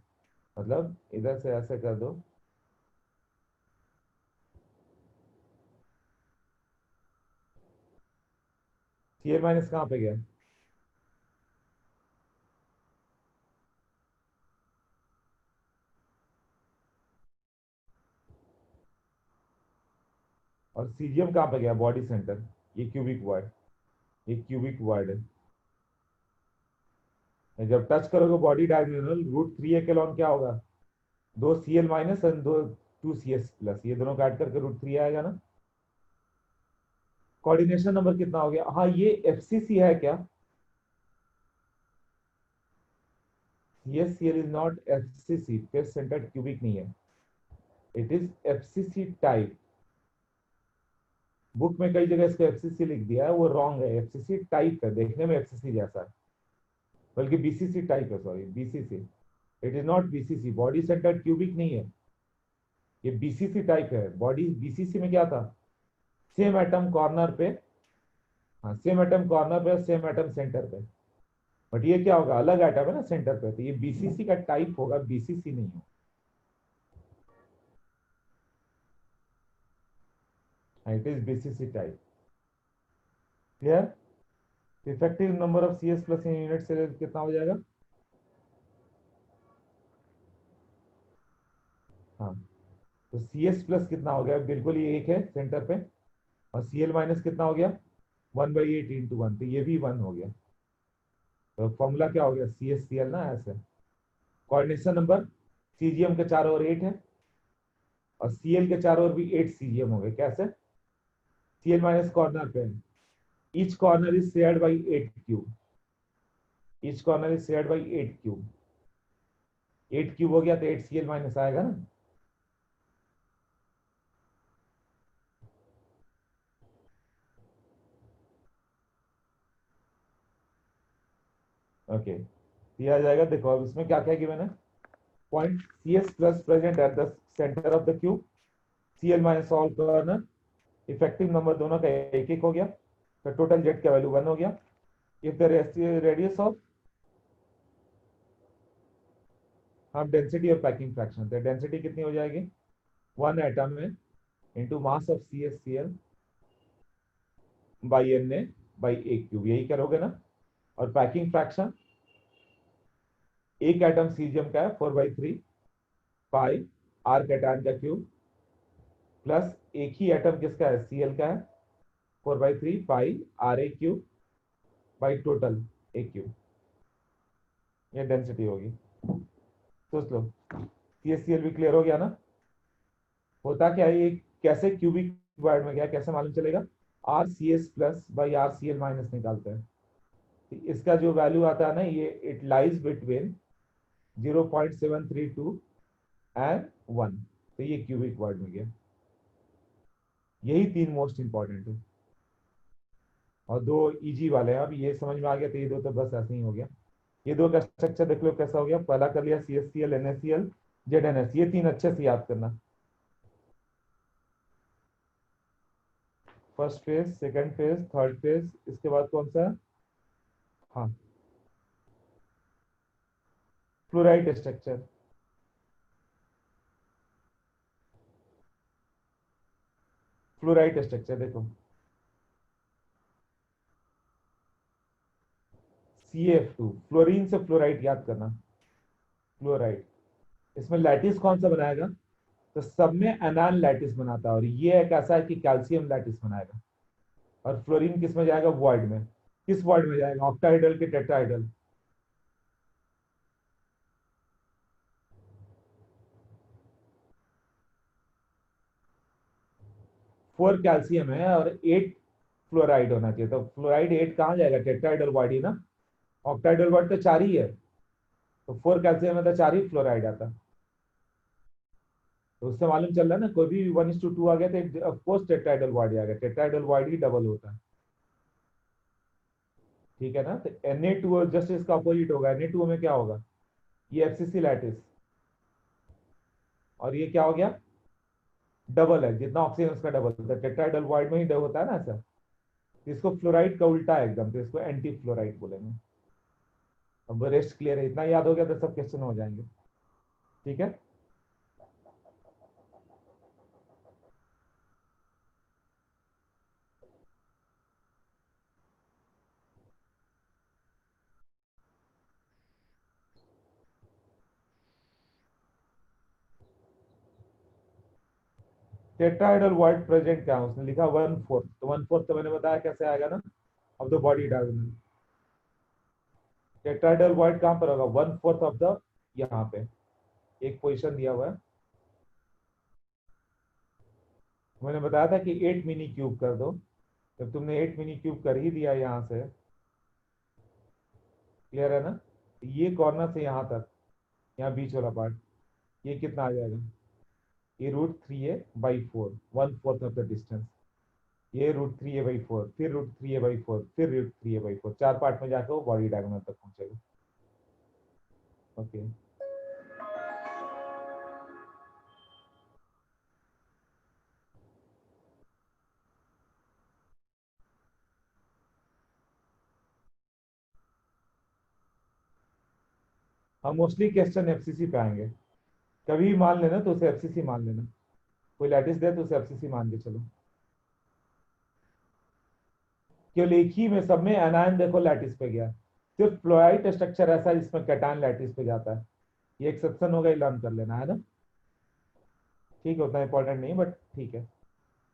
मतलब इधर से ऐसे कर दो, Cl माइनस कहाँ पे गया, और सीजियम कहाँ पे गया, बॉडी सेंटर, ये क्यूबिक वर्ड, ये क्यूबिक वर्ड है। जब टच करोगे बॉडी डायगोनल, √3 अकेलॉन क्या होगा, 2Cl माइनस और 2CS प्लस, ये दोनों का ऐड करके √3 आएगा ना। कोऑर्डिनेशन नंबर कितना हो गया, हाँ ये FCC है क्या, CSCl is not FCC, face centred cubic नहीं है, it is FCC type. Book में कई जगह इसको FCC लिख दिया है, वो रॉन्ग है, FCC टाइप है, देखने में FCC जैसा है, बल्कि BCC टाइप है, sorry BCC, it is not BCC, body centred cubic नहीं है, ये BCC टाइप है। बॉडी BCC में क्या था, सेम एटम कॉर्नर पे, हाँ सेम एटम कॉर्नर पे, सेम एटम सेंटर पे, बट ये क्या होगा, अलग एटम है ना सेंटर पे, तो ये BCC का टाइप होगा, BCC नहीं है। It is BCC type. Clear? Effective number of C S plus in unit cell कितना हो जाएगा? हाँ, तो सी एस प्लस कितना हो गया? बिल्कुल ये एक है सेंटर पे। और सी एल माइनस कितना हो गया? 1/8 × 1, तो ये भी 1 हो गया। तो फॉर्मूला क्या हो गया? सी एस सी एल ना, ऐसे। कोऑर्डिनेशन नंबर सीजीएम के चारों ओर 8 है, और सीएल के चारों ओर भी 8 सीजीएम हो गए। कैसे? सीएल माइनस कॉर्नर पे, each corner is shared by 8 cube. Each corner is shared by 8 cube. 8 cube हो गया तो 8 सीएल माइनस आएगा ना। ओके, दिया जाएगा। देखो अब इसमें क्या क्या गिवन है। Point C S plus present at the centre of the cube, CL minus all corner. Effective number दोनों का एक एक हो गया, तो टोटल जेट का वैल्यू 1 हो गया। इफ द रेडियस ऑफ, हम डेंसिटी और पैकिंग फ्रैक्शन, तो डेंसिटी कितनी हो जाएगी? 1 एटम में into mass of C S C L by N A by A cube, यही करोगे ना। और पैकिंग फ्रैक्शन, एक एटम सीजियम का है 4/3 पाई आर कैटायन का क्यूब, प्लस एक ही एटम किसका है? सीएल का है, 4/3 pi R A cube by total A cube. ये डेंसिटी होगी। सोच लो, सी एस सी एल भी क्लियर हो गया ना। होता क्या है ये, कैसे क्यूबिक वर्ड में गया कैसे मालूम चलेगा? R C S plus by R C L minus निकालते हैं, तो इसका जो वैल्यू आता है ना, ये इट लाइज बिटवीन 0.732 एंड 1, तो ये क्यूबिक वर्ड में गया। यही 3 मोस्ट इंपॉर्टेंट है, और 2 इजी वाले हैं। अब ये समझ में आ गया, तो ये 2 तो बस ऐसे ही हो गया। ये 2 का स्ट्रक्चर देख लो कैसा हो गया। पहला कर लिया C S C L N S C L Z N S, ये 3 अच्छे से याद करना। First phase, second phase, third phase, इसके बाद कौन सा? हाँ, फ्लोराइड स्ट्रक्चर। फ्लोराइड स्ट्रक्चर देखो, CF2, फ्लोरीन से फ्लोराइड याद करना। फ्लोराइड, इसमें लैटिस कौन सा बनाएगा? तो सब में एनान लैटिस बनाता है, और ये एक ऐसा है कि कैल्शियम लैटिस बनाएगा। और फ्लोरीन किस में जाएगा? वॉइड में। किस वॉइड में जाएगा? ऑक्टाहाइडल के टेट्राहाइडल? 4 कैल्शियम है और 8 फ्लोराइड होना चाहिए, तो फ्लोराइड 8 कहाँ जाएगा? टेट्राहाइडल वॉइड ही ना। ऑक्टाहाइडल वॉइड तो 4 ही है, तो 4 कैल्शियम में तो 4 ही फ्लोराइड आता। तो उससे मालूम चल रहा है ना, कोई भी 1:2 आ गया तो ऑफकोर्स टेट्राहाइडल वॉइड आ गया। टेट्राहाइडल वॉइड ही डबल होता है। ठीक है ना। तो Na2 जस्ट इसका अपोजिट होगा। Na2 में क्या होगा? ये एफसीसी लैटिस, और ये क्या हो गया? डबल है, जितना ऑक्सीजन उसका डबल होता है। टेट्राहाइडल वॉइड में ही डबल होता है ना ऐसा। इसको फ्लोराइड का उल्टा है एकदम, तो इसको एंटी फ्लोराइड बोलेंगे। अब रेस्ट क्लियर है, इतना याद हो गया तो सब क्वेश्चन हो जाएंगे। ठीक है। टेट्राहाइडल वॉइड प्रेजेंट क्या है? उसने लिखा 1/4, तो 1/4 तो मैंने बताया कैसे आएगा ना, of the body diagonal. Tetrahedral void कहां पर होगा? 1/4 ऑफ द, यहाँ पे एक पोजीशन दिया हुआ है। मैंने बताया था कि 8 मिनी क्यूब कर दो, जब तुमने 8 मिनी क्यूब कर ही दिया यहाँ से। क्लियर है ना। ये कॉर्नर से यहाँ तक, यहाँ बीच वाला पार्ट, ये कितना आ जाएगा? ये √3a/4, 1/4 ऑफ द डिस्टेंस। ये √3a/4, फिर √3a/4, फिर √3a/4, 4 पार्ट में जाकर वो बॉडी डायगोनल तक पहुंचेगा। ओके। हम मोस्टली क्वेश्चन एफसीसी पे आएंगे। कभी मान लेना तो उसे एफसीसी मान लेना। कोई लैटिस दे तो उसे एफसीसी मान के चलो। केवल एक ही में सब में एनायन देखो लैटिस पे गया, सिर्फ फ्लोराइड स्ट्रक्चर ऐसा है जिसमें कैटायन लैटिस पे जाता है, ये एक्सेप्शन होगा, लर्न कर लेना है ना। ठीक है, उतना इंपॉर्टेंट नहीं बट ठीक है।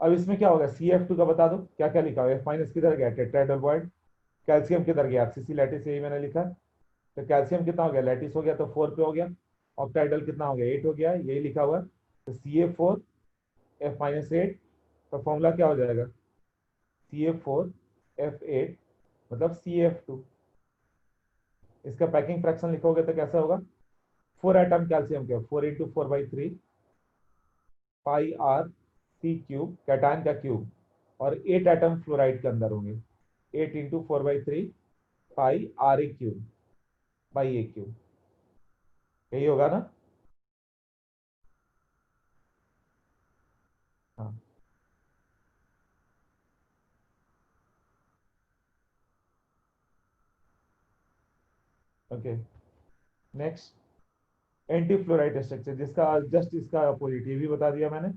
अब इसमें क्या होगा, CF2 का बता दो क्या क्या लिखा हुआ है। F- किधर गया, टेट्राहेड्रल बॉन्ड। कैल्शियम किधर गया, FCC लैटिस, यही मैंने लिखा। तो कैल्शियम कितना हो गया, लैटिस हो गया तो 4 पे हो गया। ऑक्टाइडल कितना हो गया, 8 हो गया, यही लिखा हुआ है। तो CA4F-8 का फॉर्मूला क्या हो जाएगा, CA4F8 मतलब CF2। इसका पैकिंग फ्रैक्शन लिखोगे तो कैसा होगा, 4 एटम कैल्शियम के, 4 × 4/3 pi R C cube, cation का क्यूब, और 8 एटम फ्लोराइड के अंदर होंगे, 8 × 4/3 pi R A cube by A cube, यही होगा ना। हाँ okay. Next, anti fluoride structure, जिसका जस्ट इसका अपोजिट, ये भी बता दिया मैंने।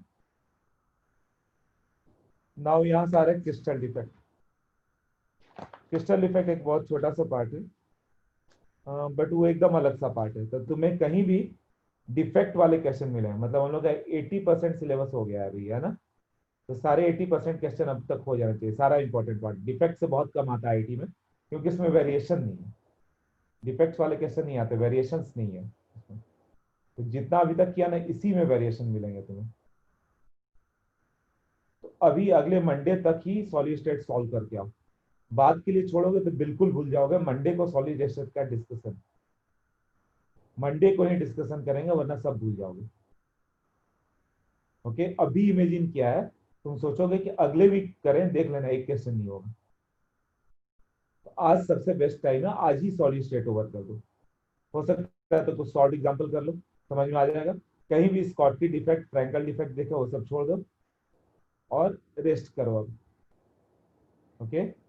नाउ यहाँ से आ रहा है क्रिस्टल डिफेक्ट। क्रिस्टल डिफेक्ट एक बहुत छोटा सा पार्ट है, बट वो एकदम अलग सा पार्ट है। तो तुम्हें कहीं भी डिफेक्ट वाले क्वेश्चन मिले हैं, मतलब हम लोग का 80% सिलेबस हो गया है अभी, है ना। तो सारे 80% क्वेश्चन अब तक हो जाना चाहिए, सारा इंपॉर्टेंट पार्ट। डिफेक्ट से बहुत कम आता है आईटी में, क्योंकि इसमें वेरिएशन नहीं है। डिफेक्ट्स वाले क्वेश्चन नहीं आते, वेरिएशंस नहीं है इसमें। तो जितना अभी तक किया ना, इसी में वेरिएशन मिलेंगे तुम्हें। तो अभी अगले मंडे तक ही सॉलिड स्टेट सॉल्व करके आओ। बात के लिए छोड़ोगे तो बिल्कुल भूल जाओगे। मंडे को सॉलिड स्टेट का डिस्कशन, मंडे को ही डिस्कशन करेंगे, वरना सब भूल जाओगे। ओके, अभी इमेजिन किया है, तुम सोचोगे कि अगले वीक करें, देख लेना एक क्वेश्चन नहीं होगा। तो आज सबसे बेस्ट टाइम है, आज ही सॉलिड स्टेट ओवर कर दो। हो सकता है तो कुछ शॉर्ट एग्जांपल कर लो, समझ में आ जाएगा। कहीं भी स्कॉटकी डिफेक्ट, फ्रैंकल डिफेक्ट देखे, वो सब छोड़ दो और रेस्ट करो अब। ओके।